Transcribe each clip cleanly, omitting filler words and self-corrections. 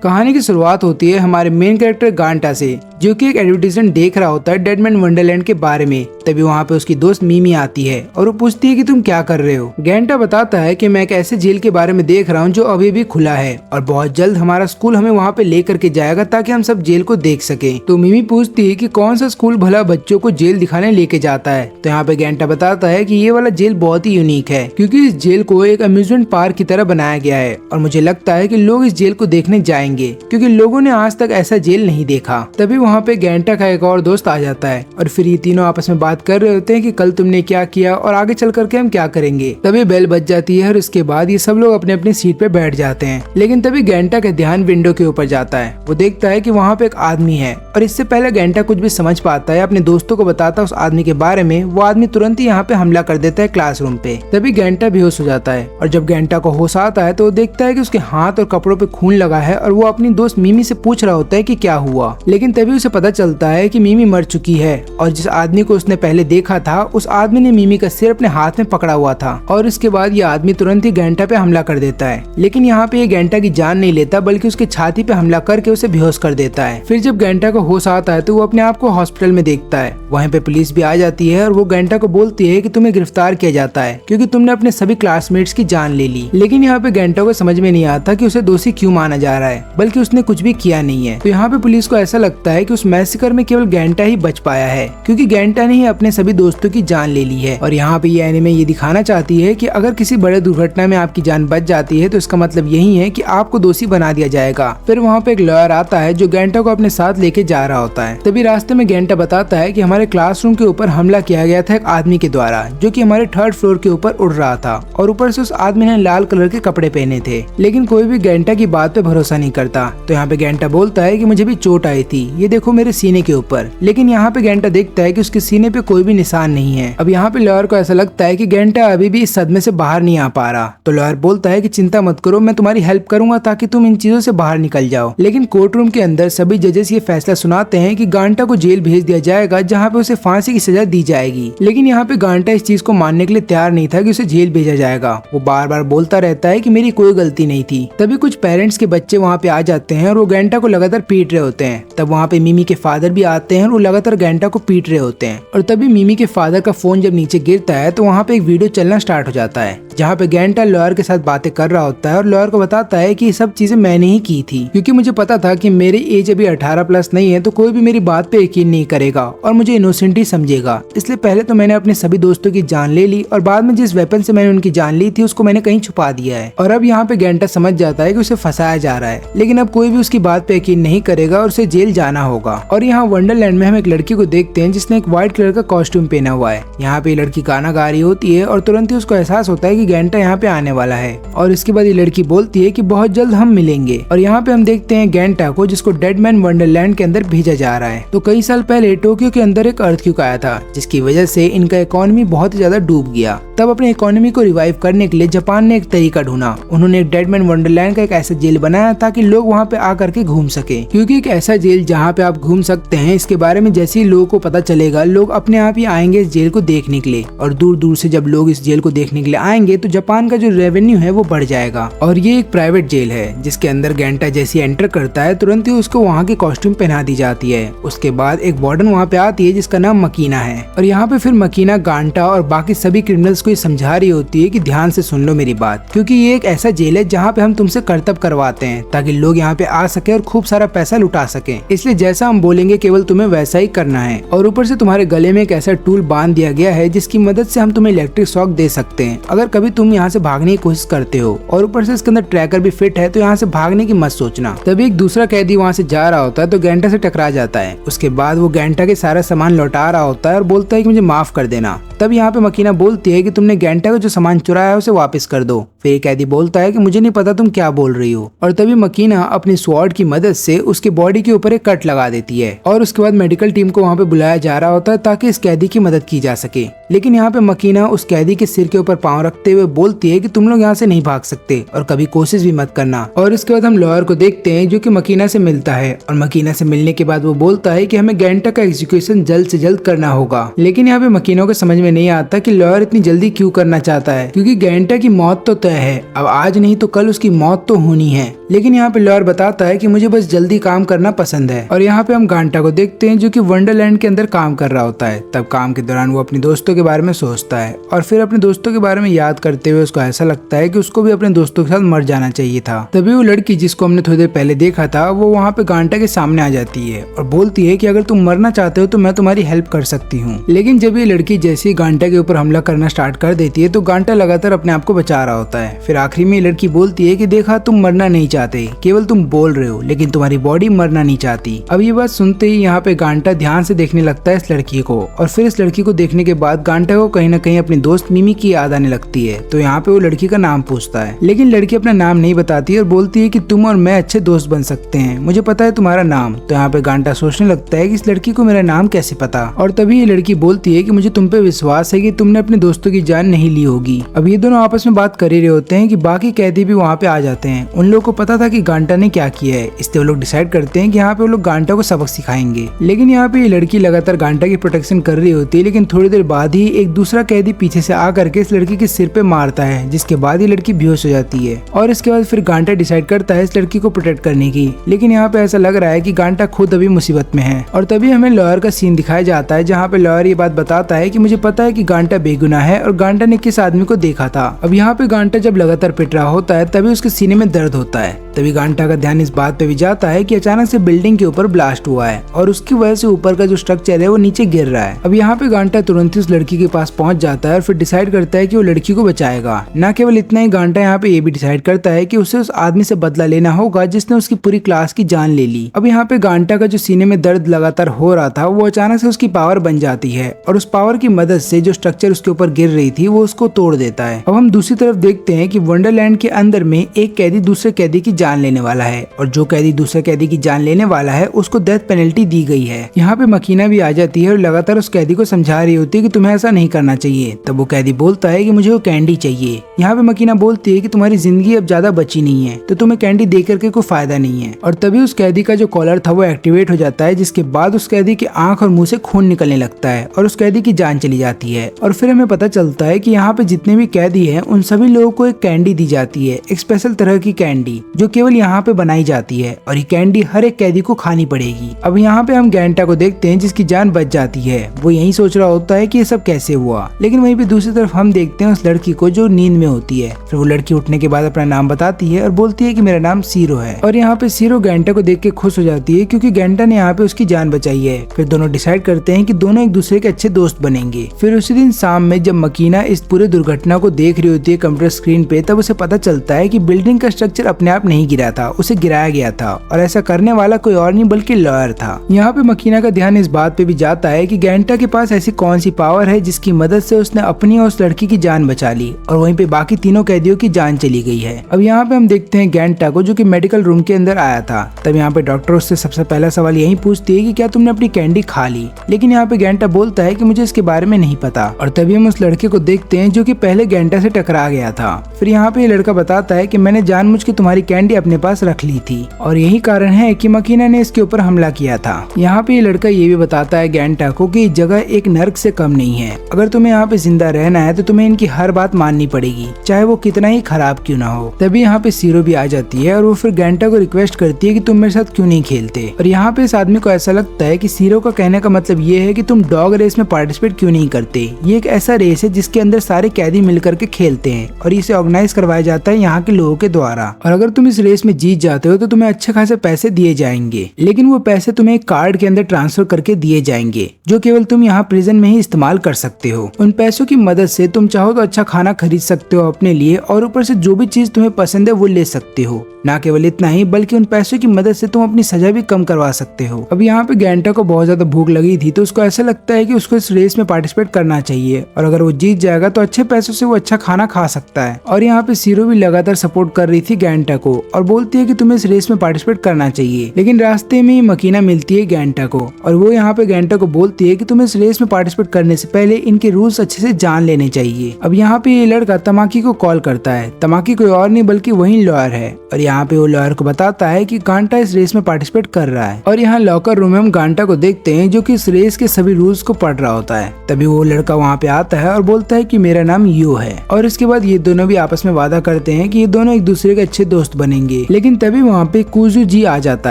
कहानी की शुरुआत होती है हमारे मेन कैरेक्टर गांटा से, जो कि एक एडवर्टाइजमेंट देख रहा होता है डेडमैन वंडरलैंड के बारे में। तभी वहाँ पे उसकी दोस्त मीमी आती है और वो पूछती है कि तुम क्या कर रहे हो। गांटा बताता है कि मैं एक ऐसे जेल के बारे में देख रहा हूँ जो अभी भी खुला है और बहुत जल्द हमारा स्कूल हमें वहाँ पे लेकर के जाएगा ताकि हम सब जेल को देख सके। तो मीमी पूछती है कि कौन सा स्कूल भला बच्चों को जेल दिखाने लेके जाता है। तो यहाँ पे गांटा बताता है कि ये वाला जेल बहुत ही यूनिक है क्योंकि इस जेल को एक अम्यूजमेंट पार्क की तरह बनाया गया है और मुझे लगता है कि लोग इस जेल को देखने जाएंगे क्योंकि लोगों ने आज तक ऐसा जेल नहीं देखा। तभी वहाँ पे गांटा का एक और दोस्त आ जाता है और फिर ये तीनों आपस में बात कर रहे होते हैं कि कल तुमने क्या किया और आगे चल करके हम क्या करेंगे। तभी बेल बज जाती है और उसके बाद ये सब लोग अपने अपनी सीट पे बैठ जाते हैं। लेकिन तभी गांटा का ध्यान विंडो के ऊपर जाता है। वो देखता है कि वहाँ पे एक आदमी है और इससे पहले गांटा कुछ भी समझ पाता है अपने दोस्तों को बताता है उस आदमी के बारे में। वो आदमी तुरंत ही यहाँ पे हमला कर देता है क्लासरूम पे। तभी गांटा बेहोश हो जाता है और जब गांटा को होश आता है तो वो देखता है कि उसके हाथ और कपड़ों पे खून लगा है और वो अपनी दोस्त मीमी से पूछ रहा होता है कि क्या हुआ। लेकिन तभी उसे पता चलता है कि मीमी मर चुकी है और जिस आदमी को उसने पहले देखा था उस आदमी ने मीमी का सिर अपने हाथ में पकड़ा हुआ था और इसके बाद ये आदमी तुरंत ही गांटा पे हमला कर देता है। लेकिन यहाँ पे ये गांटा की जान नहीं लेता बल्कि उसकी छाती पे हमला करके उसे बेहोश कर देता है। फिर जब गांटा को होश आता है तो वो अपने आप को हॉस्पिटल में देखता है। वहीं पे पुलिस भी आ जाती है और वो गांटा को बोलती है कि तुम्हें गिरफ्तार किया जाता है क्योंकि तुमने अपने सभी क्लासमेट्स की जान ले ली। लेकिन यहाँ पे गांटा को समझ में नहीं आता कि उसे दोषी क्यों माना जा रहा है, बल्कि उसने कुछ भी किया नहीं है। तो यहाँ पे पुलिस को ऐसा लगता है कि उस मैसेकर में केवल गांटा ही बच पाया है क्योंकि गांटा ने ही अपने सभी दोस्तों की जान ले ली है। और यहाँ पे ये एनिमे ये दिखाना चाहती है कि अगर किसी बड़े दुर्घटना में आपकी जान बच जाती है तो इसका मतलब यही है कि आपको दोषी बना दिया जाएगा। फिर वहाँ पे एक लॉयर आता है जो गांटा को अपने साथ लेके जा रहा होता है। तभी रास्ते में गांटा बताता है कि हमारे क्लासरूम के ऊपर हमला किया गया था एक आदमी के द्वारा जो कि हमारे 3rd फ्लोर के ऊपर उड़ रहा था और ऊपर से उस आदमी ने लाल कलर के कपड़े पहने थे। लेकिन कोई भी गांटा की बात पे भरोसा नहीं करता। तो यहाँ पे गांटा बोलता है कि मुझे भी चोट आई थी, ये देखो मेरे सीने के ऊपर। लेकिन यहाँ पे गांटा देखता है कि उसके सीने पे कोई भी निशान नहीं है। अब यहाँ पे लॉयर को ऐसा लगता है कि गांटा अभी भी इस सदमे से बाहर नहीं आ पा रहा। तो लॉयर बोलता है कि चिंता मत करो, मैं तुम्हारी हेल्प करूंगा ताकि तुम इन चीजों से बाहर निकल जाओ। लेकिन कोर्ट रूम के अंदर सभी जजेस ये फैसला सुनाते हैं कि गांटा को जेल भेज दिया जाएगा जहाँ पे उसे फांसी की सजा दी जाएगी। लेकिन यहाँ पे गांटा इस चीज को मानने के लिए तैयार नहीं था कि उसे जेल भेजा जाएगा। वो बार बार बोलता रहता है कि मेरी कोई गलती नहीं थी। तभी कुछ पेरेंट्स के बच्चे वहाँ पे आ जाते हैं और वो गांटा को लगातार पीट रहे होते हैं। तब वहाँ पे मिमी के फादर भी आते हैं और वो लगातार गांटा को पीट रहे होते हैं। और तभी मिमी के फादर का फोन जब नीचे गिरता है तो वहाँ पे एक वीडियो चलना स्टार्ट हो जाता है जहाँ पे गांटा लॉयर के साथ बातें कर रहा होता है और लॉयर को बताता है कि ये सब चीजें मैंने ही की थी क्योंकि मुझे पता था कि मेरी एज अभी 18+ नहीं है तो कोई भी मेरी बात पे यकीन नहीं करेगा और मुझे इनोसेंट ही समझेगा। इसलिए पहले तो मैंने अपने सभी दोस्तों की जान ले ली और बाद में जिस वेपन से मैंने उनकी जान ली थी उसको मैंने कहीं छुपा दिया है। और अब यहाँ पे गांटा समझ जाता है कि उसे फंसाया जा रहा है। लेकिन अब कोई भी उसकी बात पे यकीन नहीं करेगा और उसे जेल जाना होगा। और यहाँ वंडरलैंड में हम एक लड़की को देखते हैं जिसने एक व्हाइट कलर का कॉस्ट्यूम पहना हुआ है। यहाँ पे लड़की गाना गा रही होती है और तुरंत ही उसको एहसास होता है कि गांटा यहाँ पे आने वाला है। और इसके बाद ये लड़की बोलती है कि बहुत जल्द हम मिलेंगे। और यहाँ पे हम देखते हैं गांटा को जिसको डेडमैन वंडरलैंड के अंदर भेजा जा रहा है। तो कई साल पहले टोक्यो के अंदर एक अर्थक्वेक आया था जिसकी वजह से इनका इकोनॉमी बहुत ही ज्यादा डूब गया। तब अपने इकोनॉमी को रिवाइव करने के लिए जापान ने एक तरीका ढूंढा। उन्होंने एक डेडमैन वंडरलैंड का एक ऐसा जेल बनाया ताकि लोग वहाँ पे आकर के घूम सके क्योंकि एक ऐसा जेल जहाँ पे आप घूम सकते हैं इसके बारे में जैसे ही लोगों को पता चलेगा लोग अपने आप ही आएंगे इस जेल को देखने के लिए। और दूर दूर से जब लोग इस जेल को देखने के लिए आएंगे तो जापान का जो रेवेन्यू है वो बढ़ जाएगा। और ये एक प्राइवेट जेल है जिसके अंदर गांटा जैसे एंटर करता है तुरंत ही उसको वहाँ की कॉस्ट्यूम पहना दी जाती है। उसके बाद एक वार्डन वहाँ पे आती है जिसका नाम मकीना है। और यहाँ पे फिर मकीना गांटा और बाकी सभी क्रिमिनल्स को ये समझा रही होती है कि ध्यान से सुन लो मेरी बात, क्योंकि ये एक ऐसा जेल है जहाँ पे हम तुमसे करतब करवाते हैं ताकि लोग यहाँ पे आ सके और खूब सारा पैसा लुटा सके। इसलिए जैसा हम बोलेंगे केवल तुम्हें वैसा ही करना है। और ऊपर से तुम्हारे गले में एक ऐसा टूल बांध दिया गया है जिसकी मदद से हम तुम्हें इलेक्ट्रिक शॉक दे सकते हैं अगर कभी तुम यहाँ से भागने की कोशिश करते हो। और ऊपर से इसके अंदर ट्रैकर भी फिट है तो यहाँ से भागने की मत सोचना। तभी एक दूसरा कैदी वहाँ से जा रहा होता है तो गांटा से टकरा जाता है। उसके बाद वो गांटा के सारा सामान लौटा रहा होता है और बोलता है कि मुझे माफ कर देना। तब यहाँ पे मकीना बोलती है कि तुमने गांटा का जो सामान चुराया है उसे वापस कर दो। फिर कैदी बोलता है कि मुझे नहीं पता तुम क्या बोल रही हो। और तभी मकीना अपनी स्वॉर्ड की मदद से उसके बॉडी के ऊपर एक कट लगा देती है और उसके बाद मेडिकल टीम को वहाँ पे बुलाया जा रहा होता है ताकि इस कैदी की मदद की जा सके। लेकिन यहाँ पे मकीना उस कैदी के सिर के ऊपर पांव रखते हुए बोलती है कि तुम लोग यहाँ से नहीं भाग सकते और कभी कोशिश भी मत करना। और इसके बाद हम लॉयर को देखते हैं जो कि मकीना से मिलता है और मकीना से मिलने के बाद वो बोलता है कि हमें गांटा का एग्जीक्यूशन जल्द से जल्द करना होगा। लेकिन यहाँ पे मकीना को समझ में नहीं आता कि लॉयर इतनी जल्दी क्यों करना चाहता है क्योंकि गांटा की मौत तो तय तय है, अब आज नहीं तो कल उसकी मौत तो होनी है। लेकिन यहाँ पे लॉयर बताता है कि मुझे बस जल्दी काम करना पसंद है। और यहाँ पे हम गांटा को देखते हैं जो कि वंडरलैंड के अंदर काम कर रहा होता है। तब काम के दौरान वो अपने दोस्तों के बारे में सोचता है और फिर अपने दोस्तों के बारे में याद करते हुए उसको ऐसा लगता है कि उसको भी अपने दोस्तों के साथ मर जाना चाहिए था। तभी वो लड़की जिसको हमने थोड़ी देर पहले देखा था वो वहाँ पे गांटा के सामने आ जाती है और बोलती है कि अगर तुम मरना चाहते हो तो मैं तुम्हारी हेल्प कर सकती हूँ। लेकिन जब ये लड़की जैसे ही गांटा के ऊपर हमला करना स्टार्ट कर देती है तो गांटा लगातार अपने आप को बचा रहा होता है। फिर आखिरी में ये लड़की बोलती है कि देखा, तुम मरना नहीं चाहते, केवल तुम बोल रहे हो, लेकिन तुम्हारी बॉडी मरना नहीं चाहती। अब ये बात सुनते ही यहाँ पे गांटा ध्यान से देखने लगता है इस लड़की को और फिर इस लड़की को देखने के बाद गांटा को कहीं ना कहीं अपनी दोस्त मिमी की याद आने लगती है। तो यहाँ पे वो लड़की का नाम पूछता है, लेकिन लड़की अपना नाम नहीं बताती और बोलती है कि तुम और मैं अच्छे दोस्त बन सकते हैं, मुझे पता है तुम्हारा नाम। तो यहाँ पे गांटा सोचने लगता है कि इस लड़की को मेरा नाम कैसे पता। और तभी ये लड़की बोलती है कि मुझे तुम पे विश्वास है कि तुमने अपने दोस्तों की जान नहीं ली होगी। अब ये दोनों आपस में बात कर ही रहे होते हैं कि बाकी कैदी भी वहाँ पे आ जाते हैं। उन लोगों को पता था कि गांटा ने क्या किया है, इसलिए वो लोग डिसाइड करते हैं कि यहाँ पे वो लोग गांटा को सबक सिखाएंगे। लेकिन यहाँ पे ये लड़की लगातार गांटा की प्रोटेक्शन कर रही होती है, लेकिन थोड़ी देर बाद ही एक दूसरा कैदी पीछे से आ करके इस लड़की के सिर पे मारता है, जिसके बाद ये लड़की बेहोश हो जाती है। और इसके बाद फिर गांटा डिसाइड करता है इस लड़की को प्रोटेक्ट करने की। लेकिन यहाँ पे ऐसा लग रहा है कि गांटा खुद अभी मुसीबत में है। और तभी हमें लॉयर का सीन दिखाया जाता है जहाँ पे लॉयर ये बात बताता है कि मुझे पता है कि गांटा बेगुनाह है और गांटा ने किस आदमी को देखा था। अब यहाँ पे गांटा जब लगातार पिट रहा होता है तभी उसके सीने में दर्द होता है। तभी गांटा का ध्यान इस बात पे भी जाता है कि अचानक से बिल्डिंग के ऊपर ब्लास्ट हुआ है और उसकी वजह से ऊपर का जो स्ट्रक्चर है वो नीचे गिर रहा है। अब यहाँ पे गांटा तुरंत ही उस लड़की के पास पहुंच जाता है और फिर डिसाइड करता है कि वो लड़की को बचाएगा। न केवल इतना ही, गांटा यहाँ पे ये भी डिसाइड करता है कि उसे उस आदमी से बदला लेना होगा जिसने उसकी पूरी क्लास की जान ले ली। अब यहाँ पे गांटा का जो सीने में दर्द लगातार हो रहा था वो अचानक से उसकी पावर बन जाती है और उस पावर की मदद से जो स्ट्रक्चर उसके ऊपर गिर रही थी वो उसको तोड़ देता है। अब हम दूसरी तरफ देखते हैं कि वंडरलैंड के अंदर में एक कैदी दूसरे कैदी की जान लेने वाला है और जो कैदी दूसरे कैदी की जान लेने वाला है उसको डेथ पेनल्टी दी गई है। यहाँ पे मकीना भी आ जाती है और लगातार उस कैदी को समझा रही होती है कि तुम्हें ऐसा नहीं करना चाहिए। तब वो कैदी बोलता है कि मुझे वो कैंडी चाहिए। यहाँ पे मकीना बोलती है कि तुम्हारी जिंदगी अब ज्यादा बची नहीं है तो तुम्हें कैंडी दे करके कोई फायदा नहीं है। और तभी उस कैदी का जो कॉलर था वो एक्टिवेट हो जाता है, जिसके बाद उस कैदी की आंख और मुंह से खून निकलने लगता है और उस कैदी की जान चली जाती है। और फिर हमें पता चलता है कि यहाँ पे जितने भी कैदी हैं उन सभी लोगों को एक कैंडी दी जाती है, एक स्पेशल तरह की कैंडी जो केवल यहाँ पे बनाई जाती है और ये कैंडी हर एक कैदी को खानी पड़ेगी। अब यहाँ पे हम गैंटा को देखते हैं जिसकी जान बच जाती है। वो यही सोच रहा होता है कि ये सब कैसे हुआ, लेकिन वहीं पे दूसरी तरफ हम देखते हैं उस लड़की को जो नींद में होती है। फिर वो लड़की उठने के बाद अपना नाम बताती है और बोलती है कि मेरा नाम सीरो है। और यहाँ पे सीरो गैंटा को देख के खुश हो जाती है क्योंकि गैंटा ने यहाँ पे उसकी जान बचाई है। फिर दोनों डिसाइड करते हैं कि दोनों एक दूसरे के अच्छे दोस्त बनेंगे। फिर उसी दिन शाम में जब मकीना इस पूरे दुर्घटना को देख रही होती है कंप्यूटर स्क्रीन पे, तब उसे पता चलता है कि बिल्डिंग का स्ट्रक्चर अपने आप नहीं गिरा था, उसे गिराया गया था और ऐसा करने वाला कोई और नहीं बल्कि लॉयर था। यहाँ पे मकीना का ध्यान इस बात पे भी जाता है कि गैंटा के पास ऐसी कौन सी पावर है जिसकी मदद से उसने अपनी और उस लड़की की जान बचा ली और वहीं पे बाकी तीनों कैदियों की जान चली गई है। अब यहाँ पे हम देखते हैं गैंटा को जो कि मेडिकल रूम के अंदर आया था। तब यहाँ पे डॉक्टर उससे सबसे पहला सवाल यही पूछती है कि क्या तुमने अपनी कैंडी खा ली, लेकिन यहाँ पे गैंटा बोलता है कि मुझे इसके बारे में नहीं पता। और तभी हम उस लड़के को देखते हैं जो कि पहले गैंटा से टकरा गया था। फिर यहाँ पे ये लड़का बताता है कि मैंने जानबूझ के तुम्हारी कैंडी अपने पास रख ली थी और यही कारण है कि मकीना ने इसके ऊपर हमला किया था। यहाँ पे ये लड़का ये भी बताता है गैंटा को कि जगह एक नर्क से कम नहीं है, अगर तुम्हें यहाँ पे जिंदा रहना है तो तुम्हें इनकी हर बात माननी पड़ेगी, चाहे वो कितना ही खराब क्यों ना हो। तभी यहाँ पे सीरो भी आ जाती है और वो फिर गैंटा को रिक्वेस्ट करती है कि तुम मेरे साथ क्यों नहीं खेलते। और यहाँ पे इस आदमी को ऐसा लगता है कि सीरो का कहने का मतलब ये है कि तुम डॉग रेस में पार्टिसिपेट क्यों नहीं करते। ये एक ऐसा रेस है जिसके अंदर सारे कैदी मिलकर के खेलते हैं और इसे ऑर्गेनाइज करवाया जाता है यहाँ के लोगों के द्वारा। और अगर तुम इस रेस में जीत जाते हो तो तुम्हें अच्छे खासे पैसे दिए जाएंगे, लेकिन वो पैसे तुम्हें एक कार्ड के अंदर ट्रांसफर करके दिए जाएंगे जो केवल तुम यहाँ प्रिजन में ही इस्तेमाल कर सकते हो। उन पैसों की मदद से तुम चाहो तो अच्छा खाना खरीद सकते हो अपने लिए और ऊपर से जो भी चीज तुम्हें पसंद है वो ले सकते हो। ना केवल इतना ही बल्कि उन पैसों की मदद से तुम अपनी सजा भी कम करवा सकते हो। अब यहाँ पे गैंटा को बहुत ज्यादा भूख लगी थी तो उसको ऐसा लगता है कि उसको इस रेस में पार्टिसिपेट करना चाहिए और अगर वो जीत जाएगा तो अच्छे पैसों से वो अच्छा खाना खा सकता है। और यहाँ पे सीरो भी लगातार सपोर्ट कर रही थी गैंटा को और बोलती है कि तुम्हें इस रेस में पार्टिसिपेट करना चाहिए। लेकिन रास्ते में ही मकीना मिलती है गैंटा को और वो यहाँ पे गैंटा को बोलती है कि तुम्हें इस रेस में पार्टिसिपेट करने से पहले इनके रूल्स अच्छे से जान लेने चाहिए। अब यहाँ पे ये लड़का तमाकी को कॉल करता है। तमाकी कोई और नहीं बल्कि वही लॉयर है और यहाँ पे वो लॉयर को बताता है कि गांटा इस रेस में पार्टिसिपेट कर रहा है। और यहाँ लॉकर रूम में हम गांटा को देखते हैं जो कि इस रेस के सभी रूल्स को पढ़ रहा होता है। तभी वो लड़का वहाँ पे आता है और बोलता है कि मेरा नाम यू है। और इसके बाद ये दोनों तीनों भी आपस में वादा करते हैं कि ये दोनों एक दूसरे के अच्छे दोस्त बनेंगे। लेकिन तभी वहाँ पे कुजुजी आ जाता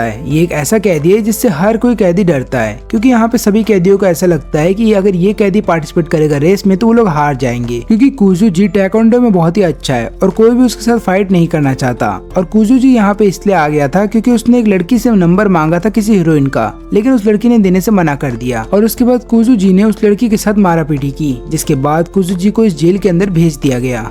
है। ये एक ऐसा कैदी है जिससे हर कोई कैदी डरता है, क्योंकि यहाँ पे सभी कैदियों को ऐसा लगता है कि अगर ये कैदी पार्टिसिपेट करेगा रेस में तो वो लोग हार जाएंगे, क्योंकि कुजुजी ताइक्वांडो में बहुत ही अच्छा है और कोई भी उसके साथ फाइट नहीं करना चाहता। और कुजुजी यहाँ पे इसलिए आ गया था क्योंकि उसने एक लड़की से नंबर मांगा था किसी हीरोइन का, लेकिन उस लड़की ने देने से मना कर दिया और उसके बाद कुजुजी ने उस लड़की के साथ मारापीटी की, जिसके बाद कुजुजी को इस जेल के अंदर भेज दिया गया।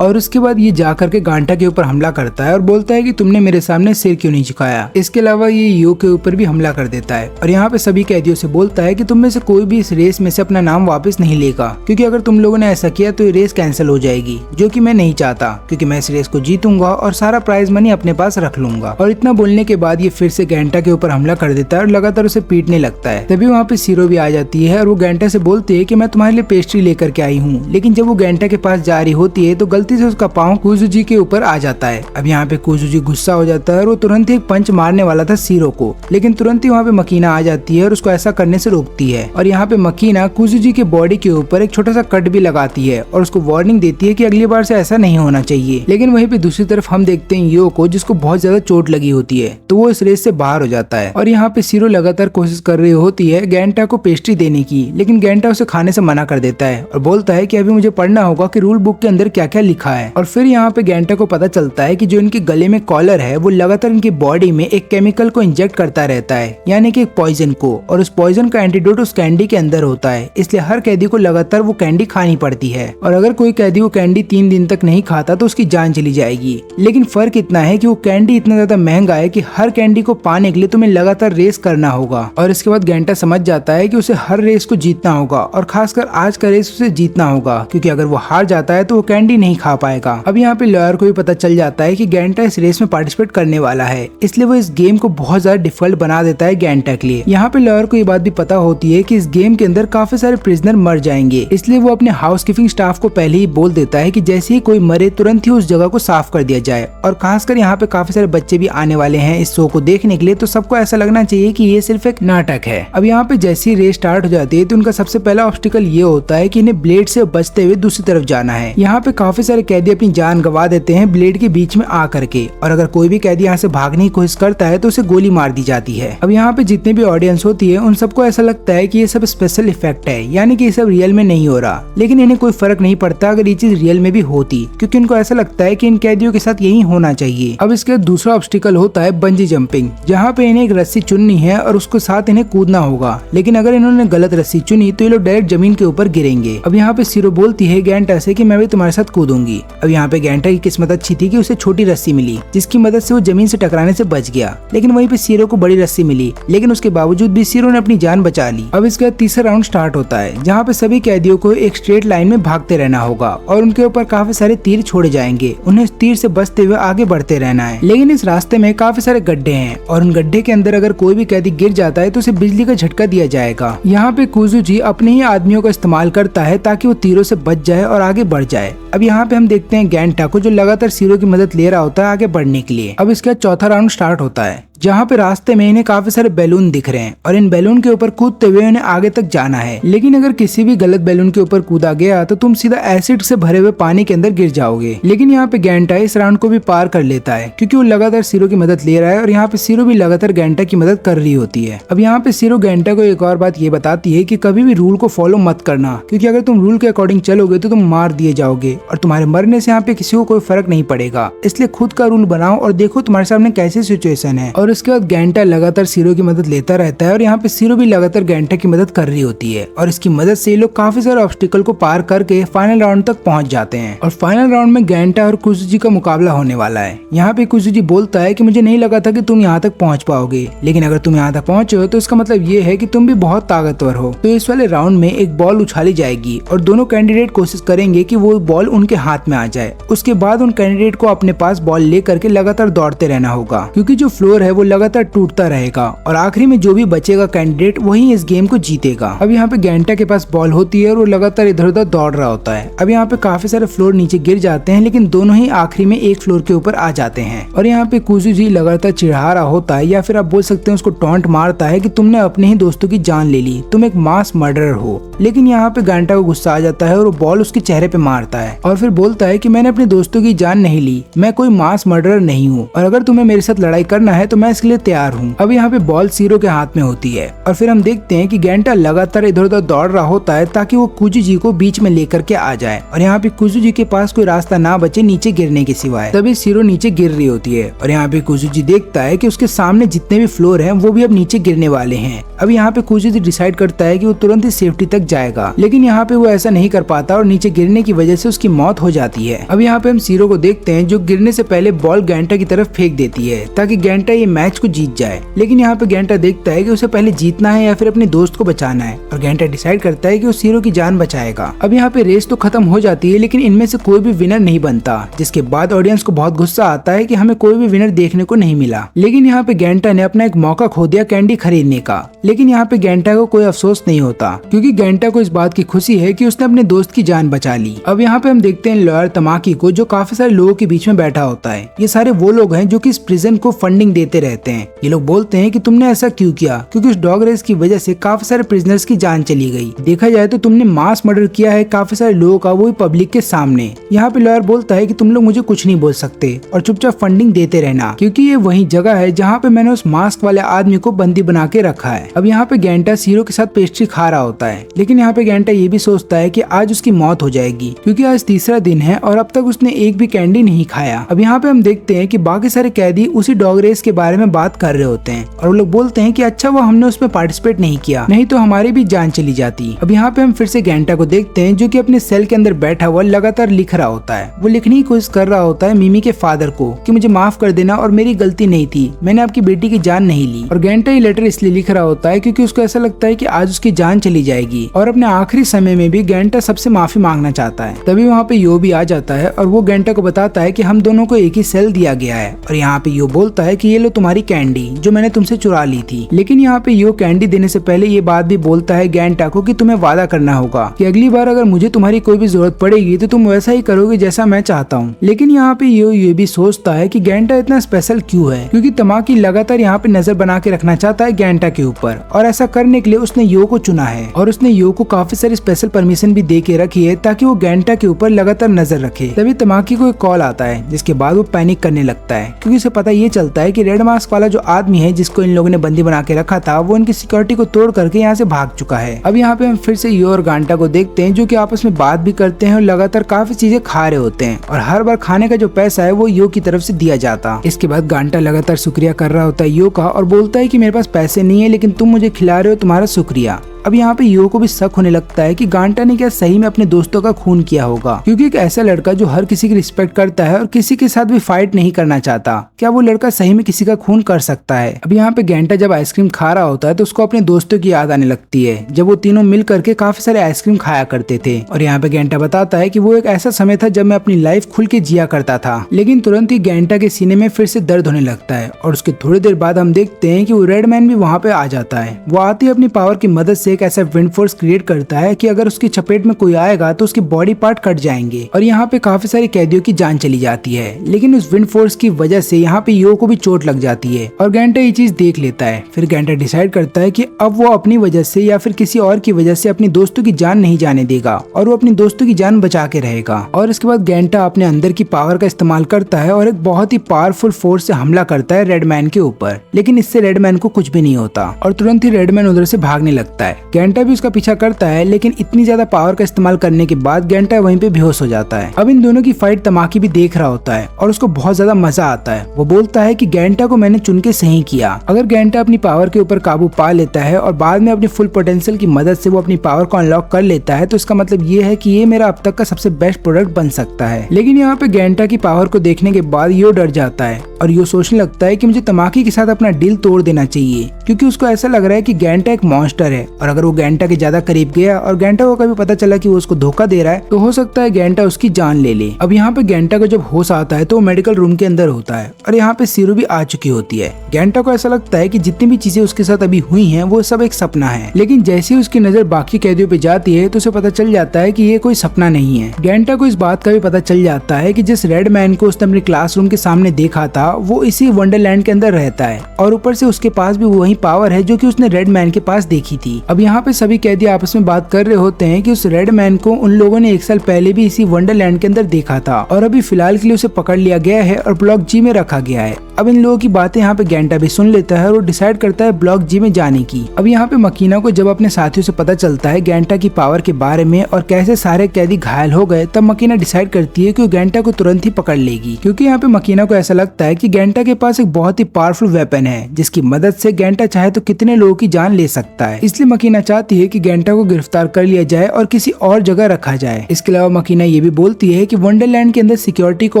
और उसके बाद ये जा करके गांटा के ऊपर हमला करता है और बोलता है कि तुमने मेरे सामने सिर क्यों नहीं झुकाया। इसके अलावा ये यो के ऊपर भी हमला कर देता है और यहाँ पे सभी कैदियों से बोलता है कि तुम में से कोई भी इस रेस में से अपना नाम वापस नहीं लेगा, क्योंकि अगर तुम लोगों ने ऐसा किया तो ये रेस कैंसिल हो जाएगी, जो कि मैं नहीं चाहता, क्योंकि मैं इस रेस को जीतूंगा और सारा प्राइज मनी अपने पास रख लूंगा। और इतना बोलने के बाद ये फिर से गांटा के ऊपर हमला कर देता है और लगातार उसे पीटने लगता है। तभी वहाँ पे सीरो भी आ जाती है और वो गांटा से बोलती है कि मैं तुम्हारे लिए पेस्ट्री लेकर के आई हूँ। लेकिन जब वो गांटा के पास जा रही होती है तो गलती से उसका पाँव कुजुजी के ऊपर आ जाता है। अब यहाँ पे कुजुजी गुस्सा हो जाता है और वो तुरंत ही एक पंच मारने वाला था सीरो को, लेकिन तुरंत ही वहाँ पे मकीना आ जाती है और उसको ऐसा करने से रोकती है। और यहाँ पे मकीना कुजुजी के बॉडी के ऊपर एक छोटा सा कट भी लगाती है और उसको वार्निंग देती है कि अगली बार से ऐसा नहीं होना चाहिए। लेकिन वहीं पे दूसरी तरफ हम देखते हैं यो को, जिसको बहुत ज्यादा चोट लगी होती है, तो वो इस रेस से बाहर हो जाता है। और यहाँ पे सीरो लगातार कोशिश कर रही होती है गांटा को पेस्ट्री देने की, लेकिन गांटा उसे खाने से मना कर देता है और बोलता है कि अभी मुझे पढ़ना होगा कि रूल बुक के अंदर क्या क्या लिखा है। और फिर यहाँ पे गांटा को पता चलता है कि जो इनके गले में कॉलर है वो लगातार इनकी बॉडी में एक केमिकल को इंजेक्ट करता रहता है, यानी कि एक पॉइजन को, और उस पॉइजन का एंटीडोट उस कैंडी के अंदर होता है। इसलिए हर कैदी को लगातार वो कैंडी खानी पड़ती है और अगर कोई कैदी वो कैंडी 3 दिन तक नहीं खाता तो उसकी जान चली जाएगी। लेकिन फर्क इतना है कि वो कैंडी इतना ज्यादा महंगा है कि हर कैंडी को पाने के लिए तुम्हें लगातार रेस करना होगा। और इसके बाद गांटा समझ जाता है कि उसे हर रेस को जीतना होगा और खासकर आज का रेस उसे जीतना होगा, क्योंकि अगर वो हार जाता है तो वो कैंडी नहीं खा पाएगा। अब यहाँ पे लॉयर को भी पता चल जाता है कि गांटा इस रेस में पार्टिसिपेट करने वाला है, इसलिए वो इस गेम को बहुत ज्यादा डिफिकल्ट बना देता है गांटा के लिए। यहाँ पे लॉयर को ये बात भी पता होती है कि इस गेम के अंदर काफी सारे प्रिजनर मर जाएंगे, इसलिए वो अपने हाउस कीपिंग स्टाफ को पहले ही बोल देता है कि जैसे ही कोई मरे तुरंत ही उस जगह को साफ कर दिया जाए। और खासकर यहाँ पे काफी सारे बच्चे भी आने वाले हैं इस शो को देखने के लिए, तो सबको ऐसा लगना चाहिए कि ये सिर्फ एक नाटक है। अब यहाँ पे जैसी रेस स्टार्ट हो जाती है तो उनका सबसे पहला ऑब्स्टिकल ये होता है कि इन्हें ब्लेड से बचते हुए दूसरी तरफ जाना है। यहाँ पे काफी सारे कैदी अपनी जान गंवा देते हैं ब्लेड के बीच में आ करके, और अगर कोई भी कैदी यहाँ से भागने की कोशिश करता है तो उसे गोली मार दी जाती है। अब यहाँ पे जितने भी ऑडियंस होती है उन सबको ऐसा लगता है कि ये सब स्पेशल इफेक्ट है, यानी कि ये सब रियल में नहीं हो रहा। लेकिन इन्हें कोई फर्क नहीं पड़ता अगर ये चीज रियल में भी होती, क्योंकि उनको ऐसा लगता है कि इन कैदियों के साथ यही होना चाहिए। अब इसके दूसरा ऑब्स्टिकल होता है बंजी जंपिंग, जहाँ पे इन्हें एक रस्सी चुननी है और उसके साथ इन्हें कूदना होगा। लेकिन अगर इन्होंने गलत रस्सी चुनी तो ये लोग डायरेक्ट जमीन के ऊपर गिरेंगे। अब यहाँ पे सीरो बोलती है गांटा से कि मैं भी तुम्हारे साथ कूदूंगी। अब यहाँ पे गांटा की किस्मत अच्छी थी कि उसे छोटी रस्सी मिली, जिसकी मदद से वो जमीन से टकराने से बच गया। लेकिन वहीं पे सीरो को बड़ी रस्सी मिली, लेकिन उसके बावजूद भी सीरो ने अपनी जान बचा ली। अब इसके बाद तीसरा राउंड स्टार्ट होता है, जहाँ पे सभी कैदियों को एक स्ट्रेट लाइन में भागते रहना होगा और उनके ऊपर काफी सारे तीर छोड़े जाएंगे। उन्हें इस तीर से बचते हुए आगे बढ़ते रहना है। लेकिन इस रास्ते में काफी सारे गड्ढे हैं और उन गड्ढे के अंदर अगर कोई भी कैदी गिर जाता है तो उसे बिजली का झटका दिया जाएगा। यहाँ पे कुजुजी अपने ही आदमियों का इस्तेमाल करता है ताकि वो तीरों से बच जाए और आगे बढ़ जाए। अब यहाँ पे हम देखते हैं गांटा को, जो लगातार सीरो की मदद ले रहा होता है आगे बढ़ने के लिए। अब इसका चौथा राउंड स्टार्ट होता है, जहाँ पे रास्ते में इन्हें काफी सारे बैलून दिख रहे हैं और इन बैलून के ऊपर कूदते हुए इन्हें आगे तक जाना है। लेकिन अगर किसी भी गलत बैलून के ऊपर कूदा गया तो तुम सीधा एसिड से भरे हुए पानी के अंदर गिर जाओगे। लेकिन यहाँ पे गांटा इस राउंड को भी पार कर लेता है, क्योंकि वो लगातार सीरो की मदद ले रहा है और यहाँ पे सीरो भी लगातार गांटा की मदद कर रही होती है। अब यहाँ पे सीरो गांटा को एक और बात ये बताती है कि कभी भी रूल को फॉलो मत करना, क्योंकि अगर तुम रूल के अकॉर्डिंग चलोगे तो तुम मार दिए जाओगे और तुम्हारे मरने से यहाँ पे किसी को कोई फर्क नहीं पड़ेगा। इसलिए खुद का रूल बनाओ और देखो तुम्हारे सामने कैसी सिचुएशन है। और इसके बाद गांटा लगातार सीरो की मदद लेता रहता है और यहाँ पे सीरो भी लगातार गांटा की मदद कर रही होती है और इसकी मदद से ये लोग काफी सारे ऑब्स्टिकल को पार करके फाइनल राउंड तक पहुंच जाते हैं। और फाइनल राउंड में गांटा और कुजुजी का मुकाबला होने वाला है। यहाँ पे कुजुजी बोलता है कि मुझे नहीं लगा था कि तुम यहाँ तक पहुँच पाओगे, लेकिन अगर तुम यहाँ तक पहुँचे हो तो इसका मतलब ये है कि तुम भी बहुत ताकतवर हो। तो इस वाले राउंड में एक बॉल उछाली जाएगी और दोनों कैंडिडेट कोशिश करेंगे कि वो बॉल उनके हाथ में आ जाए। उसके बाद उन कैंडिडेट को अपने पास बॉल ले करके लगातार दौड़ते रहना होगा, क्योंकि जो फ्लोर है वो लगातार टूटता रहेगा और आखिरी में जो भी बचेगा कैंडिडेट वही इस गेम को जीतेगा। अब यहाँ पे गेंटा के पास बॉल होती है और वो लगातार इधर उधर दौड़ रहा होता है। अब यहाँ पे काफी सारे फ्लोर नीचे गिर जाते हैं, लेकिन दोनों ही आखिरी में एक फ्लोर के ऊपर आ जाते हैं। और यहाँ पे कुजुजी लगातार चिढ़ा रहा होता है, या फिर आप बोल सकते हैं उसको टॉन्ट मारता है कि तुमने अपने ही दोस्तों की जान ले ली, तुम एक मास मर्डरर हो। लेकिन यहाँ पे गेंटा को गुस्सा आ जाता है और वो बॉल उसके चेहरे पे मारता है और फिर बोलता है कि मैंने अपने दोस्तों की जान नहीं ली, मैं कोई मास मर्डरर नहीं हूँ, और अगर तुम्हें मेरे साथ लड़ाई करना है तो मैं इसके लिए तैयार हूँ। अब यहाँ पे बॉल सीरो के हाथ में होती है और फिर हम देखते हैं कि गेंटा लगातार इधर उधर दौड़ रहा होता है ताकि वो कुजुजी को बीच में लेकर के आ जाए। और यहाँ पे कुजुजी के पास कोई रास्ता ना बचे नीचे गिरने के सिवाय। तभी सीरो नीचे गिर रही होती है और यहाँ पे कुजुजी देखता है कि उसके सामने जितने भी फ्लोर हैं वो भी अब नीचे गिरने वाले हैं। अब यहाँ पे कुजुजी डिसाइड करता है कि वो तुरंत ही सेफ्टी तक जाएगा, लेकिन यहाँ पे वो ऐसा नहीं कर पाता और नीचे गिरने की वजह से उसकी मौत हो जाती है। अब यहाँ पे हम सीरो को देखते हैं जो गिरने से पहले बॉल गेंटा की तरफ फेंक देती है ताकि गेंटा ये मैच को जीत जाए। लेकिन यहाँ पे गेंटा देखता है कि उसे पहले जीतना है या फिर अपने दोस्त को बचाना है, और गेंटा डिसाइड करता है कि वो सीरो की जान बचाएगा। अब यहाँ पे रेस तो खत्म हो जाती है, लेकिन इनमें से कोई भी विनर नहीं बनता, जिसके बाद ऑडियंस को बहुत गुस्सा आता है कि हमें कोई भी विनर देखने को नहीं मिला। लेकिन यहाँ पे गेंटा ने अपना एक मौका खो दिया कैंडी खरीदने का। लेकिन यहाँ पे गेंटा को कोई अफसोस नहीं होता, क्योंकि गेंटा को इस बात की खुशी है कि उसने अपने दोस्त की जान बचा ली। अब यहाँ पे हम देखते हैं लॉयर तमाकी को, जो काफी सारे लोगों के बीच में बैठा होता है। ये सारे वो लोग हैं जो कि इस प्रिजन को फंडिंग देते रहते हैं। ये लोग बोलते हैं कि तुमने ऐसा क्यों किया, क्योंकि उस डॉग रेस की वजह से काफी सारे प्रिजनर्स की जान चली गई। देखा जाए तो तुमने मास मर्डर किया है काफी सारे लोगों का, वो भी पब्लिक के सामने। यहाँ पे लॉयर बोलता है कि तुम लोग मुझे कुछ नहीं बोल सकते और चुपचाप फंडिंग देते रहना, क्योंकि ये वही जगह है जहाँ पे मैंने उस मास्क वाले आदमी को बंदी बना के रखा है। अब यहाँ पे गेंटा सीरो के साथ पेस्ट्री खा रहा होता है, लेकिन यहाँ पे गेंटा ये भी सोचता है कि आज उसकी मौत हो जाएगी, क्योंकि आज तीसरा दिन है और अब तक उसने एक भी कैंडी नहीं खाया। अब यहाँ पे हम देखते हैं कि बाकी सारे कैदी उसी डॉग रेस के बारे में बात कर रहे होते हैं और वो लोग बोलते हैं कि अच्छा वो हमने उसमें पार्टिसिपेट नहीं किया, नहीं तो हमारी भी जान चली जाती। अब यहाँ पे हम फिर से गेंटा को देखते हैं जो कि अपने सेल के अंदर बैठा हुआ लगातार लिख रहा होता है। वो लिखने की कोशिश कर रहा होता है मिमी के फादर को कि मुझे माफ कर देना और मेरी गलती नहीं थी, मैंने आपकी बेटी की जान नहीं ली। और गेंटा ये लेटर इसलिए लिख रहा होता है क्योंकि उसको ऐसा लगता है कि आज उसकी जान चली जाएगी और अपने आखिरी समय में भी गेंटा सबसे माफी मांगना चाहता है। तभी वहाँ पे यो भी आ जाता है और वो गेंटा को बताता है कि हम दोनों को एक ही सेल दिया गया है। और यहाँ पे यो बोलता है कि ये लो तुम्हारी कैंडी जो मैंने तुमसे चुरा ली थी। लेकिन यहाँ पे यो कैंडी देने से पहले ये बात भी बोलता है गेंटा को कि तुम्हें वादा करना होगा कि अगली बार अगर मुझे तुम्हारी कोई भी जरूरत पड़ेगी तो तुम वैसा ही करोगे जैसा मैं चाहता हूँ। लेकिन यहाँ पे यो ये भी सोचता है कि गेंटा इतना स्पेशल क्यों है, क्योंकि तमाकी लगातार यहाँ पे नजर बना के रखना चाहता है गेंटा के ऊपर, और ऐसा करने के लिए उसने यो को चुना है। और उसने यो को काफी सारी स्पेशल परमिशन भी दे के रखी है ताकि वो गेंटा के ऊपर लगातार नजर रखे। तभी तमाकी को एक कॉल आता है, जिसके बाद वो पैनिक करने लगता है, क्योंकि उसे पता ये चलता है कि रेड मास्क वाला जो आदमी है जिसको इन लोगों ने बंदी बना के रखा था, वो इनकी सिक्योरिटी को तोड़ करके यहाँ से भाग चुका है। अब यहाँ पे हम फिर से यो और गेंटा को देखते हैं जो कि आपस में बात भी करते हैं और लगातार काफी चीजें खा रहे होते हैं, और हर बार खाने का जो पैसा है वो यो की तरफ से दिया जाता। इसके बाद गेंटा लगातार शुक्रिया कर रहा होता है यो का और बोलता है कि मेरे पास पैसे नहीं है, लेकिन तुम मुझे खिला रहे हो, तुम्हारा शुक्रिया। अब यहाँ पे यो को भी शक होने लगता है कि गेंटा ने क्या सही में अपने दोस्तों का खून किया होगा, क्योंकि एक ऐसा लड़का जो हर किसी की रिस्पेक्ट करता है और किसी के साथ भी फाइट नहीं करना चाहता, क्या वो लड़का सही में किसी का खून कर सकता है। अब यहाँ पे गेंटा जब आइसक्रीम खा रहा होता है तो उसको अपने दोस्तों की याद आने लगती है, जब वो तीनों मिल करके काफी सारे आइसक्रीम खाया करते थे। और यहाँ पे गेंटा बताता है कि वो एक ऐसा समय था जब मैं अपनी लाइफ खुल के जिया करता था। लेकिन तुरंत ही गेंटा के सीने में फिर से दर्द होने लगता है, और उसके थोड़ी देर बाद हम देखते हैं कि वो रेडमैन भी वहाँ पे आ जाता है। वो आते ही अपनी पावर की मदद से एक ऐसा विंड फोर्स क्रिएट करता है कि अगर उसकी चपेट में कोई आएगा तो उसके बॉडी पार्ट कट जाएंगे, और यहाँ पे काफी सारे कैदियों की जान चली जाती है। लेकिन उस विंड फोर्स की वजह से यहाँ पे यो को भी चोट लग जाती है, और गेंटा ये चीज देख लेता है। फिर गेंटा डिसाइड करता है कि अब वो अपनी वजह से या फिर किसी और की वजह से अपनी दोस्तों की जान नहीं जाने देगा, और वो अपनी दोस्तों की जान बचा के रहेगा। और इसके बाद गेंटा अपने अंदर की पावर का इस्तेमाल करता है और एक बहुत ही पावरफुल फोर्स से हमला करता है रेडमैन के ऊपर। लेकिन इससे रेडमैन को कुछ भी नहीं होता, और तुरंत ही रेडमैन उधर से भागने लगता है। गेंटा भी उसका पीछा करता है, लेकिन इतनी ज्यादा पावर का इस्तेमाल करने के बाद गेंटा वहीं पे बेहोश हो जाता है। अब इन दोनों की फाइट तमाकी भी देख रहा होता है और उसको बहुत ज्यादा मजा आता है। वो बोलता है कि गेंटा को मैंने चुन के सही किया। अगर गेंटा अपनी पावर के ऊपर काबू पा लेता है और बाद में अपनी फुल पोटेंशियल की मदद से वो अपनी पावर को अनलॉक कर लेता है, तो इसका मतलब ये है कि ये मेरा अब तक का सबसे बेस्ट प्रोडक्ट बन सकता है। लेकिन यहाँ पे गेंटा की पावर को देखने के बाद यो डर जाता है और यो सोचने लगता है कि मुझे तमाकी के साथ अपना डील तोड़ देना चाहिए, क्योंकि उसको ऐसा लग रहा है कि गेंटा एक मॉन्स्टर है, और अगर अगर वो गेंटा के ज्यादा करीब गया और गेंटा को कभी पता चला कि वो उसको धोखा दे रहा है तो हो सकता है गेंटा उसकी जान ले ले। अब यहाँ पे गेंटा को जब होश आता है तो वो मेडिकल रूम के अंदर होता है और यहाँ पे सीरो भी आ चुकी होती है। गेंटा को ऐसा लगता है कि जितनी भी चीजें उसके साथ अभी हुई हैं वो सब एक सपना है, लेकिन जैसे ही उसकी नजर बाकी कैदियों पे जाती है तो उसे पता चल जाता है कि ये कोई सपना नहीं है। गेंटा को इस बात का भी पता चल जाता है कि जिस रेड मैन को उसने अपने क्लासरूम के सामने देखा था वो इसी वंडरलैंड के अंदर रहता है और ऊपर से उसके पास भी वही पावर है जो कि उसने रेड मैन के पास देखी थी। अब यहाँ पे सभी कैदी आपस में बात कर रहे होते हैं कि उस रेड मैन को उन लोगों ने 1 साल पहले भी इसी वंडरलैंड के अंदर देखा था और अभी फिलहाल के लिए उसे पकड़ लिया गया है और ब्लॉक जी में रखा गया है। अब इन लोगों की बातें यहाँ पे गेंटा भी सुन लेता है और वो डिसाइड करता है ब्लॉक जी में जाने की। अब यहाँ पे मकीना को जब अपने साथियों से पता चलता है गेंटा की पावर के बारे में और कैसे सारे कैदी घायल हो गए, तब मकीना डिसाइड करती है कि वो गेंटा को तुरंत ही पकड़ लेगी, क्योंकि यहाँ पे मकीना को ऐसा लगता है कि गेंटा के पास एक बहुत ही पावरफुल वेपन है जिसकी मदद से गेंटा चाहे तो कितने लोगों की जान ले सकता है। इसलिए मकीना चाहती है कि गेंटा को गिरफ्तार कर लिया जाए और किसी और जगह रखा जाए। इसके अलावा मकीना ये भी बोलती है कि वंडरलैंड के अंदर सिक्योरिटी को